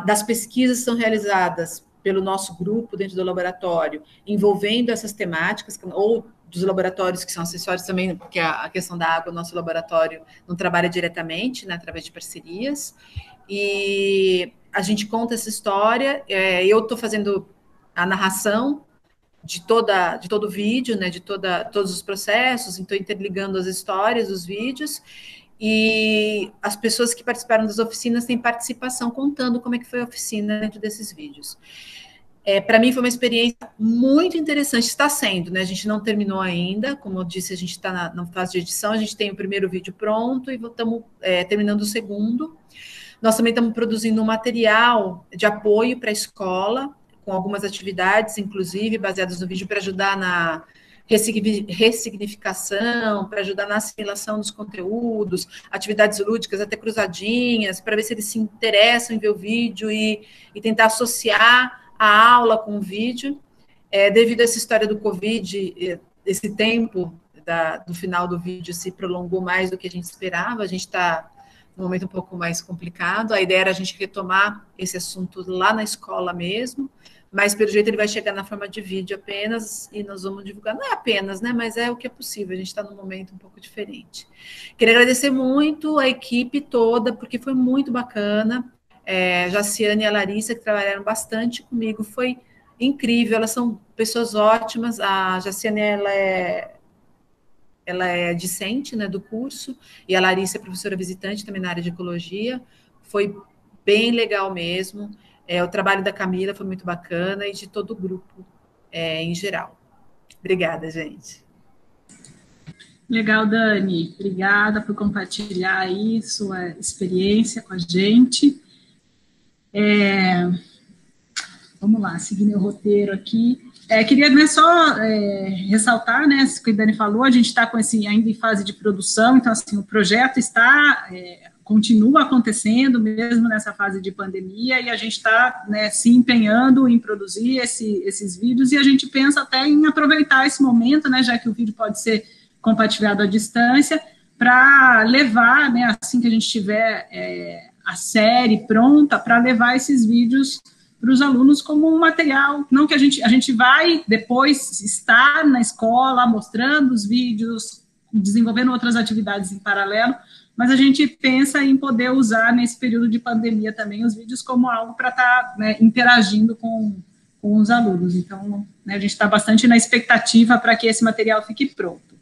das pesquisas que são realizadas pelo nosso grupo dentro do laboratório, envolvendo essas temáticas, ou dos laboratórios que são acessórios também, porque a questão da água, o nosso laboratório não trabalha diretamente, né, através de parcerias, e a gente conta essa história, eu estou fazendo a narração de todo o vídeo, né, de todos os processos, então interligando as histórias dos vídeos, e as pessoas que participaram das oficinas têm participação contando como é que foi a oficina dentro desses vídeos. Para mim foi uma experiência muito interessante, está sendo, né? A gente não terminou ainda, como eu disse, a gente está na fase de edição, a gente tem o primeiro vídeo pronto e estamos terminando o segundo. Nós também estamos produzindo um material de apoio para a escola, com algumas atividades, inclusive, baseadas no vídeo, para ajudar na ressignificação, para ajudar na assimilação dos conteúdos, atividades lúdicas, até cruzadinhas, para ver se eles se interessam em ver o vídeo e tentar associar a aula com o vídeo. Devido a essa história do Covid, esse tempo do final do vídeo se prolongou mais do que a gente esperava, a gente está num momento um pouco mais complicado, a ideia era a gente retomar esse assunto lá na escola mesmo, mas pelo jeito ele vai chegar na forma de vídeo apenas, e nós vamos divulgar, não é apenas, né, mas é o que é possível, a gente está num momento um pouco diferente. Queria agradecer muito a equipe toda, porque foi muito bacana, Jaciane e a Larissa, que trabalharam bastante comigo, foi incrível, elas são pessoas ótimas, a Jaciane, ela é discente, né, do curso, e a Larissa é professora visitante também na área de ecologia, foi bem legal mesmo. O trabalho da Camila foi muito bacana e de todo o grupo em geral. Obrigada, gente. Legal, Dani. Obrigada por compartilhar aí sua experiência com a gente. Vamos lá, seguindo o roteiro aqui. Queria só ressaltar, né, o que a Dani falou, a gente está com ainda em fase de produção, então, assim, o projeto continua acontecendo, mesmo nessa fase de pandemia, e a gente está, né, se empenhando em produzir esses vídeos, e a gente pensa até em aproveitar esse momento, né, já que o vídeo pode ser compartilhado à distância, para levar, né, assim que a gente tiver a série pronta, para levar esses vídeos para os alunos como um material, não que a gente vai depois estar na escola mostrando os vídeos, desenvolvendo outras atividades em paralelo, mas a gente pensa em poder usar nesse período de pandemia também os vídeos como algo para estar, né, interagindo com os alunos. Então, né, a gente está bastante na expectativa para que esse material fique pronto.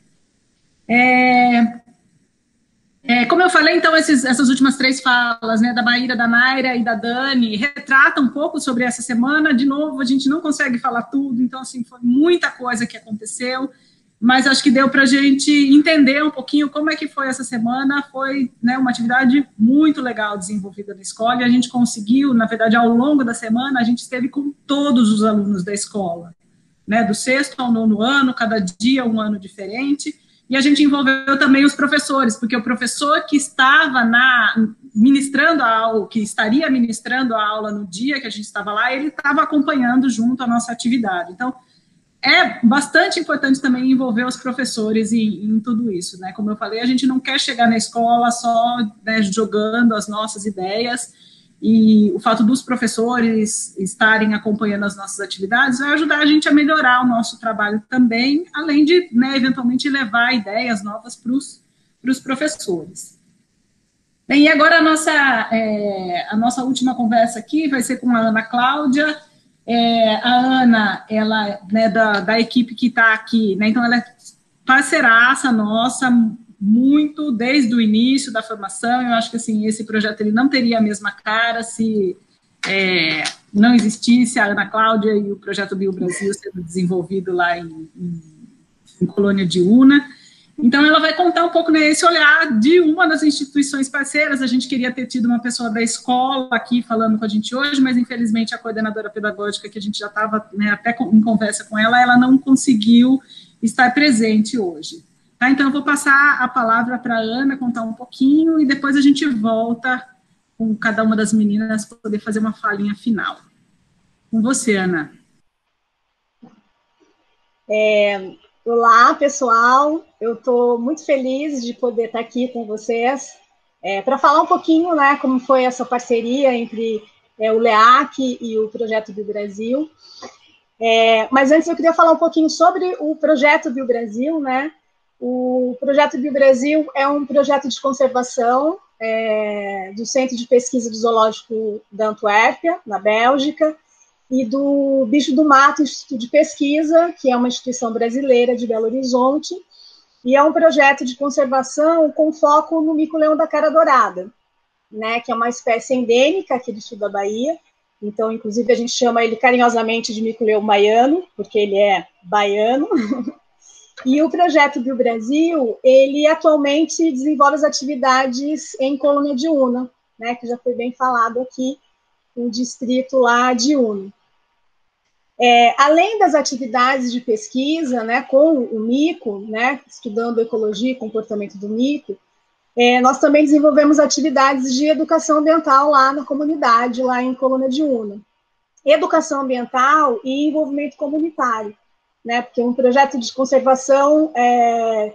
Como eu falei, então, essas últimas 3 falas, né, da Maíra, da Naira e da Dani, retratam um pouco sobre essa semana. De novo, a gente não consegue falar tudo, então, assim, foi muita coisa que aconteceu, mas acho que deu para a gente entender um pouquinho como é que foi essa semana. Foi, né, uma atividade muito legal desenvolvida na escola, e a gente conseguiu, na verdade, ao longo da semana, a gente esteve com todos os alunos da escola, né, do 6º ao 9º ano, cada dia um ano diferente, e a gente envolveu também os professores, porque o professor que estava ministrando a aula, que estaria ministrando a aula no dia que a gente estava lá, ele estava acompanhando junto a nossa atividade. Então, é bastante importante também envolver os professores em tudo isso, né? Como eu falei, a gente não quer chegar na escola só, né, jogando as nossas ideias, e o fato dos professores estarem acompanhando as nossas atividades vai ajudar a gente a melhorar o nosso trabalho também, além de, né, eventualmente levar ideias novas para os professores. Bem, e agora a nossa última conversa aqui vai ser com a Ana Cláudia. A Ana, ela, né, da equipe que está aqui, né, então ela é parceiraça nossa, muito desde o início da formação. Eu acho que assim, esse projeto ele não teria a mesma cara se não existisse a Ana Cláudia e o projeto BioBrasil sendo desenvolvido lá em Colônia de Una. Então, ela vai contar um pouco esse olhar de uma das instituições parceiras. A gente queria ter tido uma pessoa da escola aqui falando com a gente hoje, mas, infelizmente, a coordenadora pedagógica, que a gente já estava até em conversa com ela, ela não conseguiu estar presente hoje. Tá? Então, eu vou passar a palavra para a Ana contar um pouquinho e depois a gente volta com cada uma das meninas para poder fazer uma falinha final. Com você, Ana. Olá, pessoal. Eu estou muito feliz de poder estar aqui com vocês para falar um pouquinho, né, como foi essa parceria entre o LEAC e o Projeto BioBrasil. Mas antes eu queria falar um pouquinho sobre o Projeto BioBrasil, né? O Projeto BioBrasil é um projeto de conservação do Centro de Pesquisa do Zoológico da Antuérpia, na Bélgica, e do Bicho do Mato Instituto de Pesquisa, que é uma instituição brasileira de Belo Horizonte, e é um projeto de conservação com foco no mico-leão da cara dourada, né, que é uma espécie endêmica aqui do sul da Bahia. Então, inclusive, a gente chama ele carinhosamente de mico-leão baiano, porque ele é baiano. E o projeto BioBrasil, ele atualmente desenvolve as atividades em Colônia de Una, né, que já foi bem falado aqui, no distrito lá de Una. Além das atividades de pesquisa, né, com o mico, né, estudando ecologia e comportamento do mico, nós também desenvolvemos atividades de educação ambiental lá na comunidade, lá em Colônia de Una. Educação ambiental e envolvimento comunitário, né, porque um projeto de conservação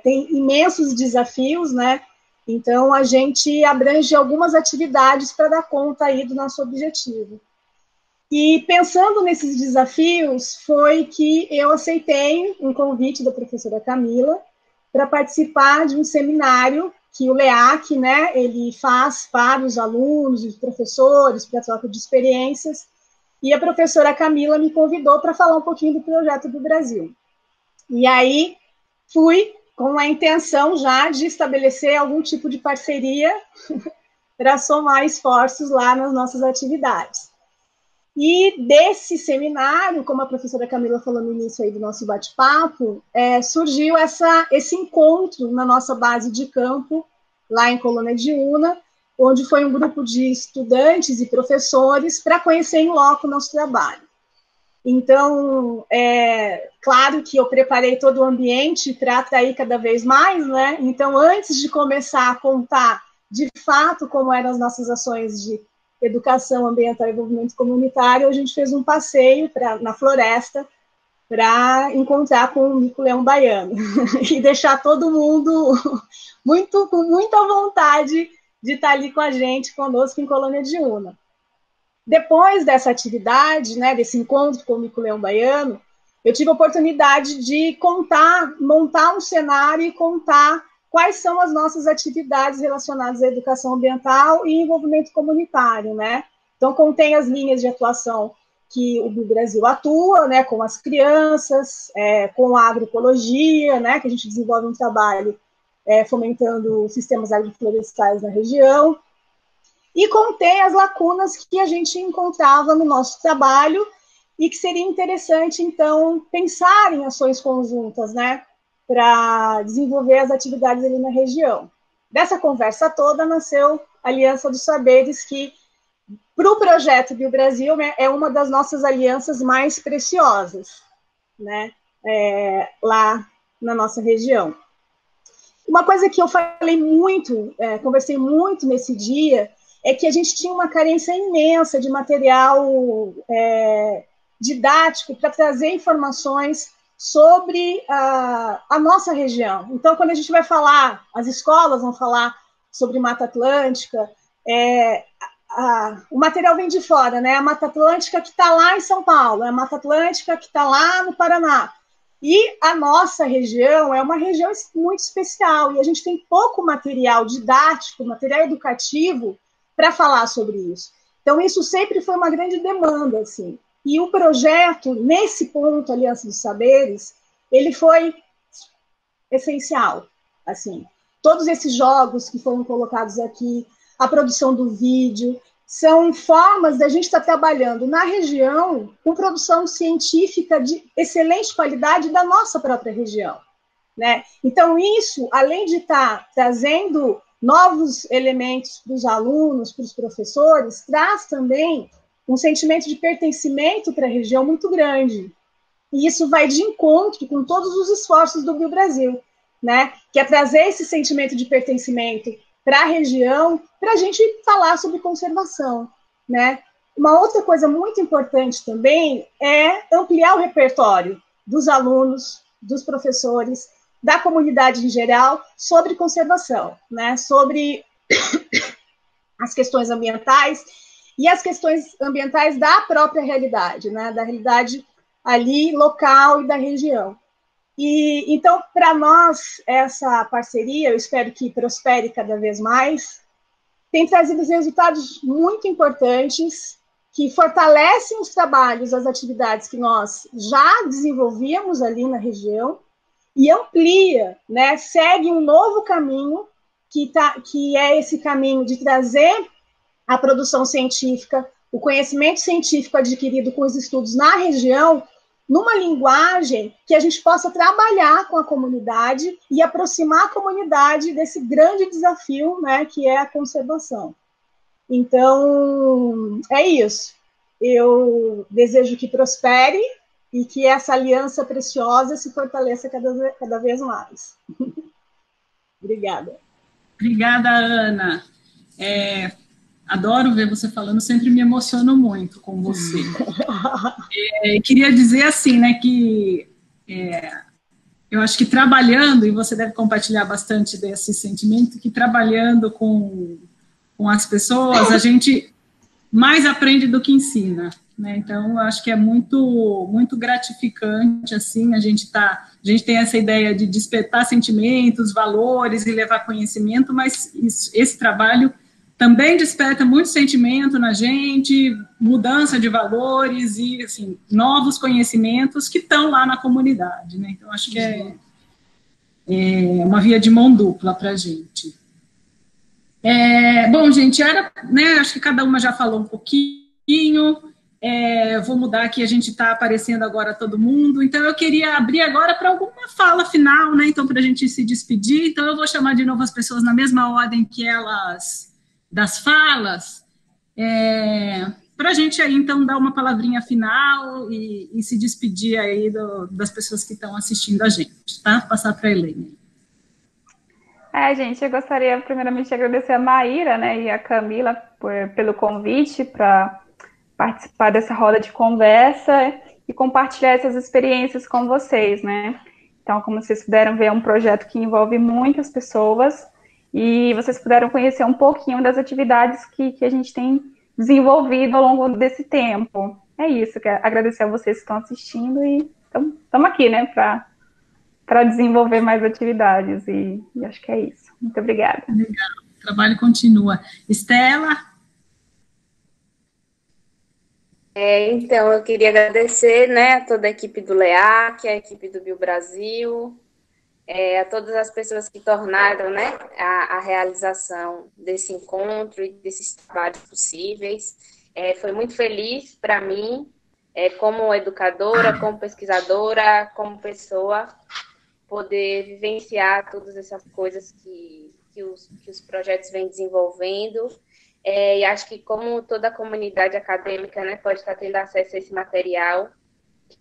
tem imensos desafios, né, então a gente abrange algumas atividades para dar conta aí do nosso objetivo. E pensando nesses desafios, foi que eu aceitei um convite da professora Camila para participar de um seminário que o LEAC, né, ele faz para os alunos e os professores, para troca de experiências, e a professora Camila me convidou para falar um pouquinho do projeto BioBrasil. E aí fui com a intenção já de estabelecer algum tipo de parceria para somar esforços lá nas nossas atividades. E desse seminário, como a professora Camila falou no início aí do nosso bate-papo, surgiu esse encontro na nossa base de campo, lá em Colônia de Una, onde foi um grupo de estudantes e professores para conhecer em loco o nosso trabalho. Então, claro que eu preparei todo o ambiente para atrair cada vez mais, né? Então, antes de começar a contar de fato como eram as nossas ações de educação ambiental e desenvolvimento comunitário, a gente fez um passeio na floresta para encontrar com o mico-leão baiano e deixar todo mundo com muita vontade de estar ali com a gente, conosco em Colônia de Una. Depois dessa atividade, né, desse encontro com o mico-leão baiano, eu tive a oportunidade de montar um cenário e contar quais são as nossas atividades relacionadas à educação ambiental e envolvimento comunitário, né? Então, contém as linhas de atuação que o BioBrasil atua, né, com as crianças, com a agroecologia, né, que a gente desenvolve um trabalho fomentando sistemas agroflorestais na região, e contém as lacunas que a gente encontrava no nosso trabalho e que seria interessante, então, pensar em ações conjuntas, né, para desenvolver as atividades ali na região. Dessa conversa toda nasceu a Aliança dos Saberes, que, para o projeto BioBrasil, né, é uma das nossas alianças mais preciosas, né, lá na nossa região. Uma coisa que eu falei muito, conversei muito nesse dia, é que a gente tinha uma carência imensa de material didático para trazer informações sobre a nossa região. Então, quando a gente vai falar, as escolas vão falar sobre Mata Atlântica, o material vem de fora, né? A Mata Atlântica que está lá em São Paulo, a Mata Atlântica que está lá no Paraná. E a nossa região é uma região muito especial, e a gente tem pouco material didático, material educativo para falar sobre isso. Então, isso sempre foi uma grande demanda, assim. E o projeto, nesse ponto, Aliança dos Saberes, ele foi essencial, assim. Todos esses jogos que foram colocados aqui, a produção do vídeo, são formas da gente estar trabalhando na região com produção científica de excelente qualidade da nossa própria região, né? Então, isso, além de estar trazendo novos elementos para os alunos, para os professores, traz também um sentimento de pertencimento para a região muito grande. E isso vai de encontro com todos os esforços do BioBrasil, né? Que é trazer esse sentimento de pertencimento para a região, para a gente falar sobre conservação, né? Uma outra coisa muito importante também é ampliar o repertório dos alunos, dos professores, da comunidade em geral, sobre conservação, né? Sobre as questões ambientais e as questões ambientais da própria realidade, né? Da realidade ali local e da região. E, então, para nós, essa parceria, eu espero que prospere cada vez mais, tem trazido resultados muito importantes, que fortalecem os trabalhos, as atividades que nós já desenvolvíamos ali na região, e amplia, né, segue um novo caminho, que é esse caminho de trazer a produção científica, o conhecimento científico adquirido com os estudos na região, numa linguagem que a gente possa trabalhar com a comunidade e aproximar a comunidade desse grande desafio, né, que é a conservação. Então, é isso. Eu desejo que prospere e que essa aliança preciosa se fortaleça cada vez mais. Obrigada. Obrigada, Ana. Adoro ver você falando, sempre me emociono muito com você. Queria dizer assim, né, que eu acho que trabalhando, e você deve compartilhar bastante desse sentimento, que trabalhando com as pessoas, a gente mais aprende do que ensina, né? Então, eu acho que é muito, muito gratificante, assim, a gente tem essa ideia de despertar sentimentos, valores e levar conhecimento, mas esse trabalho também desperta muito sentimento na gente, mudança de valores e, assim, novos conhecimentos que estão lá na comunidade, né? Então, acho que é uma via de mão dupla para a gente. Bom, gente, né, acho que cada uma já falou um pouquinho, vou mudar aqui, a gente está aparecendo agora todo mundo, então eu queria abrir agora para alguma fala final, né, então para a gente se despedir, então eu vou chamar de novo as pessoas na mesma ordem que elas, das falas, para a gente aí, então, dar uma palavrinha final e se despedir aí das pessoas que estão assistindo a gente, tá? Passar para a Helene. Gente, eu gostaria primeiramente de agradecer a Maíra, né, e a Camila pelo convite para participar dessa roda de conversa e compartilhar essas experiências com vocês, né? Então, como vocês puderam ver, é um projeto que envolve muitas pessoas e vocês puderam conhecer um pouquinho das atividades que a gente tem desenvolvido ao longo desse tempo. É isso, quero agradecer a vocês que estão assistindo e estamos aqui, né, para desenvolver mais atividades, e acho que é isso. Muito obrigada. Legal, o trabalho continua. Estela? Então, eu queria agradecer, né, a toda a equipe do LEAC, a equipe do BioBrasil, a todas as pessoas que tornaram, né, a realização desse encontro e desses trabalhos possíveis. Foi muito feliz para mim, como educadora, como pesquisadora, como pessoa, poder vivenciar todas essas coisas que os projetos vêm desenvolvendo. E acho que como toda a comunidade acadêmica, né, pode estar tendo acesso a esse material,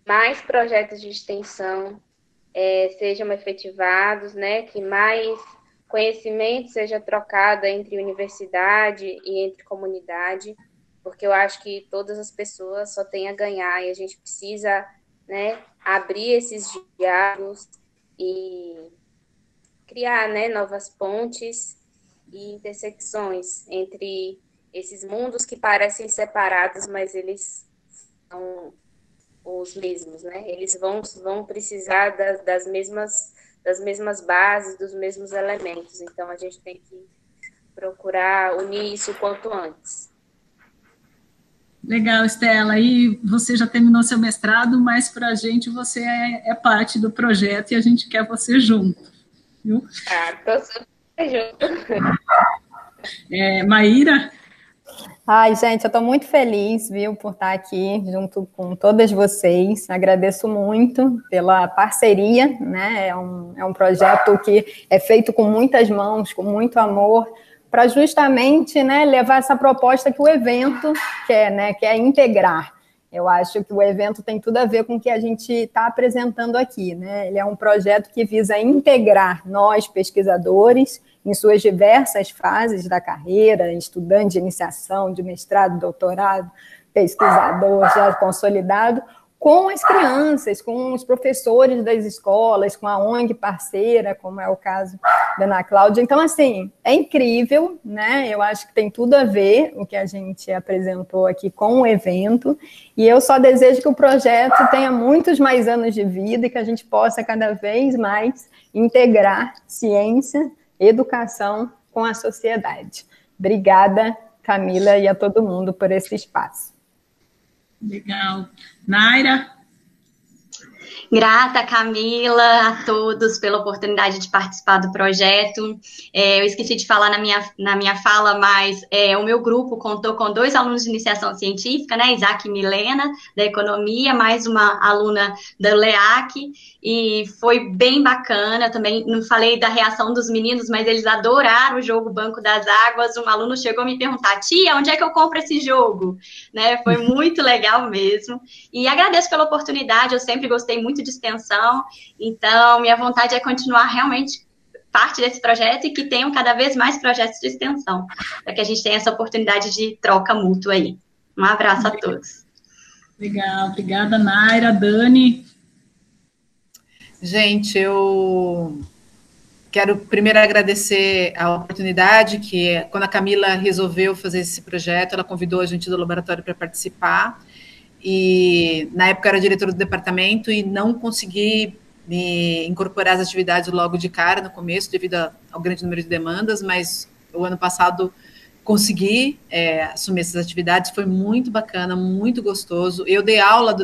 mais projetos de extensão sejam efetivados, né, que mais conhecimento seja trocado entre universidade e entre comunidade, porque eu acho que todas as pessoas só têm a ganhar e a gente precisa, né, abrir esses diálogos e criar, né, novas pontes e intersecções entre esses mundos que parecem separados, mas eles são os mesmos, né? Eles vão precisar das mesmas bases, dos mesmos elementos. Então, a gente tem que procurar unir isso o quanto antes. Legal, Estela. E você já terminou seu mestrado, mas para a gente você é parte do projeto e a gente quer você junto. Viu? Tô super junto. Maíra? Ai, gente, eu estou muito feliz, viu, por estar aqui junto com todas vocês. Agradeço muito pela parceria, né? É um projeto que é feito com muitas mãos, com muito amor, para justamente, né, levar essa proposta que o evento quer, né? Que é integrar. Eu acho que o evento tem tudo a ver com o que a gente está apresentando aqui, né? Ele é um projeto que visa integrar nós, pesquisadores, em suas diversas fases da carreira, estudante de iniciação, de mestrado, doutorado, pesquisador já consolidado, com as crianças, com os professores das escolas, com a ONG parceira, como é o caso da Ana Cláudia. Então, assim, é incrível, né? Eu acho que tem tudo a ver o que a gente apresentou aqui com o evento, e eu só desejo que o projeto tenha muitos mais anos de vida e que a gente possa cada vez mais integrar ciência, educação com a sociedade. Obrigada, Camila, e a todo mundo por esse espaço. Legal. Naira? Grata, Camila, a todos pela oportunidade de participar do projeto. Eu esqueci de falar na minha fala, mas o meu grupo contou com 2 alunos de iniciação científica, né, Isaac e Milena, da Economia, mais uma aluna da LEAC, e foi bem bacana. Eu também não falei da reação dos meninos, mas eles adoraram o jogo Banco das Águas. Um aluno chegou a me perguntar: tia, onde é que eu compro esse jogo? Né, foi muito legal mesmo. E agradeço pela oportunidade, eu sempre gostei muito de extensão, então minha vontade é continuar realmente parte desse projeto e que tenham cada vez mais projetos de extensão, para que a gente tenha essa oportunidade de troca mútua aí. Um abraço a todos. Legal, obrigada, Naira. Dani? Gente, eu quero primeiro agradecer a oportunidade, que quando a Camila resolveu fazer esse projeto, ela convidou a gente do laboratório para participar, e na época eu era diretora do departamento e não consegui me incorporar às atividades logo de cara, no começo, devido ao grande número de demandas, mas o ano passado consegui assumir essas atividades, foi muito bacana, muito gostoso. Eu dei aula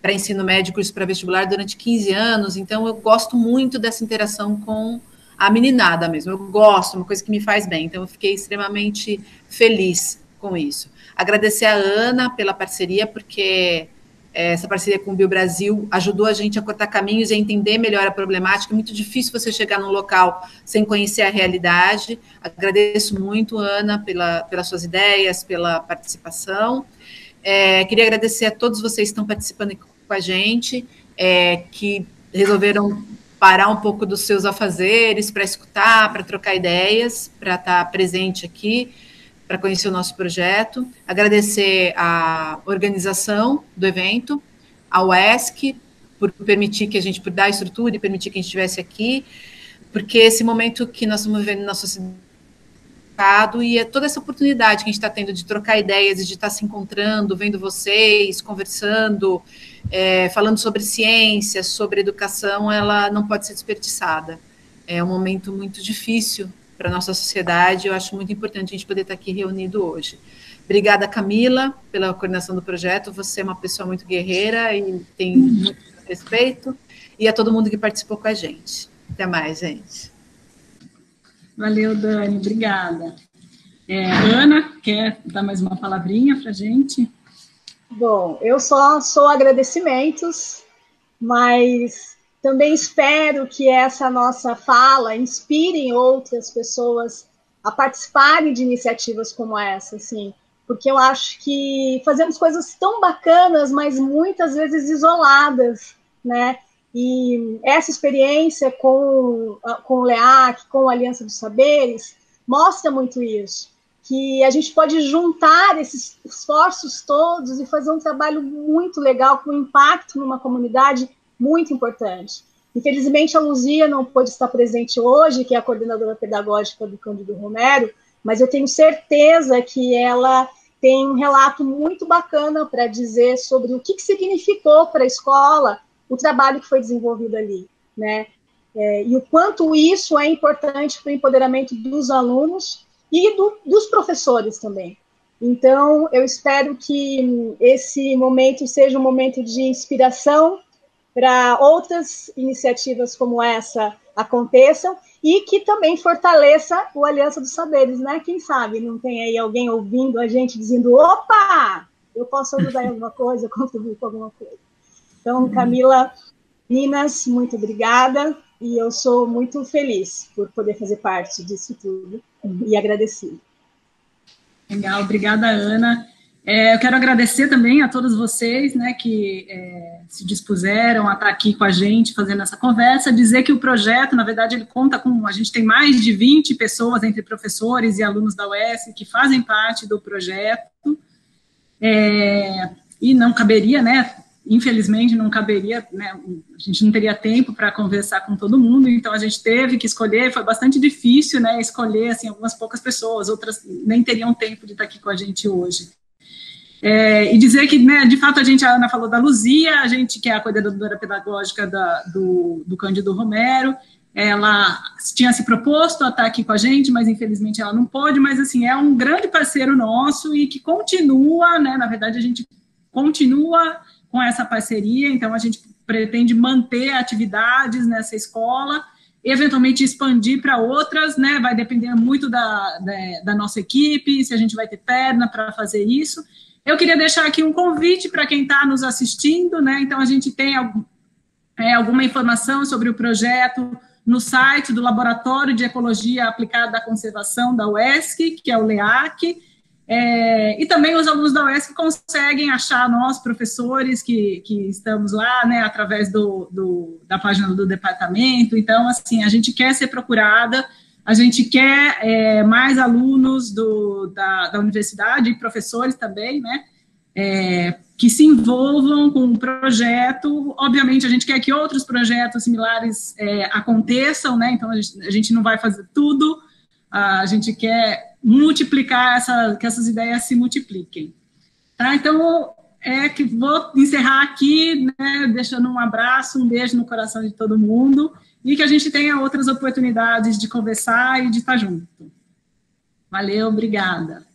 para ensino médio, curso para vestibular durante 15 anos, então eu gosto muito dessa interação com a meninada mesmo, eu gosto, uma coisa que me faz bem, então eu fiquei extremamente feliz com isso. Agradecer a Ana pela parceria, porque essa parceria com o BioBrasil ajudou a gente a cortar caminhos e a entender melhor a problemática. É muito difícil você chegar num local sem conhecer a realidade. Agradeço muito, Ana, pelas suas ideias, pela participação. Queria agradecer a todos vocês que estão participando aqui com a gente, que resolveram parar um pouco dos seus afazeres para escutar, para trocar ideias, para estar presente aqui, para conhecer o nosso projeto. Agradecer a organização do evento, a UESC, por permitir que a gente, por dar a estrutura e permitir que a gente estivesse aqui, porque esse momento que nós estamos vivendo na sociedade, e toda essa oportunidade que a gente está tendo de trocar ideias e de estar se encontrando, vendo vocês, conversando, falando sobre ciência, sobre educação, ela não pode ser desperdiçada. É um momento muito difícil para a nossa sociedade, eu acho muito importante a gente poder estar aqui reunido hoje. Obrigada, Camila, pela coordenação do projeto, você é uma pessoa muito guerreira e tem muito respeito, e a todo mundo que participou com a gente. Até mais, gente. Valeu, Dani, obrigada. Ana, quer dar mais uma palavrinha para a gente? Bom, eu só sou agradecimentos, mas também espero que essa nossa fala inspire outras pessoas a participarem de iniciativas como essa, assim, porque eu acho que fazemos coisas tão bacanas, mas muitas vezes isoladas, né? E essa experiência com o LEAC, com a Aliança dos Saberes, mostra muito isso, que a gente pode juntar esses esforços todos e fazer um trabalho muito legal, com impacto numa comunidade muito importante. Infelizmente, a Luzia não pôde estar presente hoje, que é a coordenadora pedagógica do Cândido Romero, mas eu tenho certeza que ela tem um relato muito bacana para dizer sobre o que significou para a escola o trabalho que foi desenvolvido ali, né? E o quanto isso é importante para o empoderamento dos alunos e dos professores também. Então, eu espero que esse momento seja um momento de inspiração para outras iniciativas como essa aconteçam e que também fortaleça o Aliança dos Saberes, né? Quem sabe não tem aí alguém ouvindo a gente dizendo, opa, eu posso ajudar em alguma coisa, contribuir com alguma coisa. Então, Camila, meninas, muito obrigada, e eu sou muito feliz por poder fazer parte disso tudo, e agradecida. Legal, obrigada, Ana. Eu quero agradecer também a todos vocês, né, que se dispuseram a estar aqui com a gente, fazendo essa conversa, dizer que o projeto, na verdade, ele conta com, a gente tem mais de 20 pessoas, entre professores e alunos da UESC, que fazem parte do projeto, e não caberia, né, infelizmente não caberia, né, a gente não teria tempo para conversar com todo mundo, então a gente teve que escolher, foi bastante difícil, né, escolher, assim, algumas poucas pessoas, outras nem teriam tempo de estar aqui com a gente hoje. E dizer que, né, de fato, a Ana falou da Luzia, a gente que é a coordenadora pedagógica do Cândido Romero, ela tinha se proposto a estar aqui com a gente, mas infelizmente ela não pôde, mas assim, é um grande parceiro nosso e que continua, né, na verdade a gente continua com essa parceria, então a gente pretende manter atividades nessa escola, eventualmente expandir para outras, né, vai depender muito da nossa equipe, se a gente vai ter perna para fazer isso. Eu queria deixar aqui um convite para quem está nos assistindo, né, então a gente tem alguma informação sobre o projeto no site do Laboratório de Ecologia Aplicada à Conservação da UESC, que é o LEAC, e também os alunos da UESC conseguem achar nós, professores, que estamos lá, né, através da página do departamento. Então, assim, a gente quer ser procurada, a gente quer mais alunos da universidade e professores também, né, que se envolvam com o projeto. Obviamente, a gente quer que outros projetos similares aconteçam, né, então a gente não vai fazer tudo, a gente quer multiplicar, que essas ideias se multipliquem. Tá? Então, que vou encerrar aqui, né, deixando um abraço, um beijo no coração de todo mundo, e que a gente tenha outras oportunidades de conversar e de estar junto. Valeu, obrigada.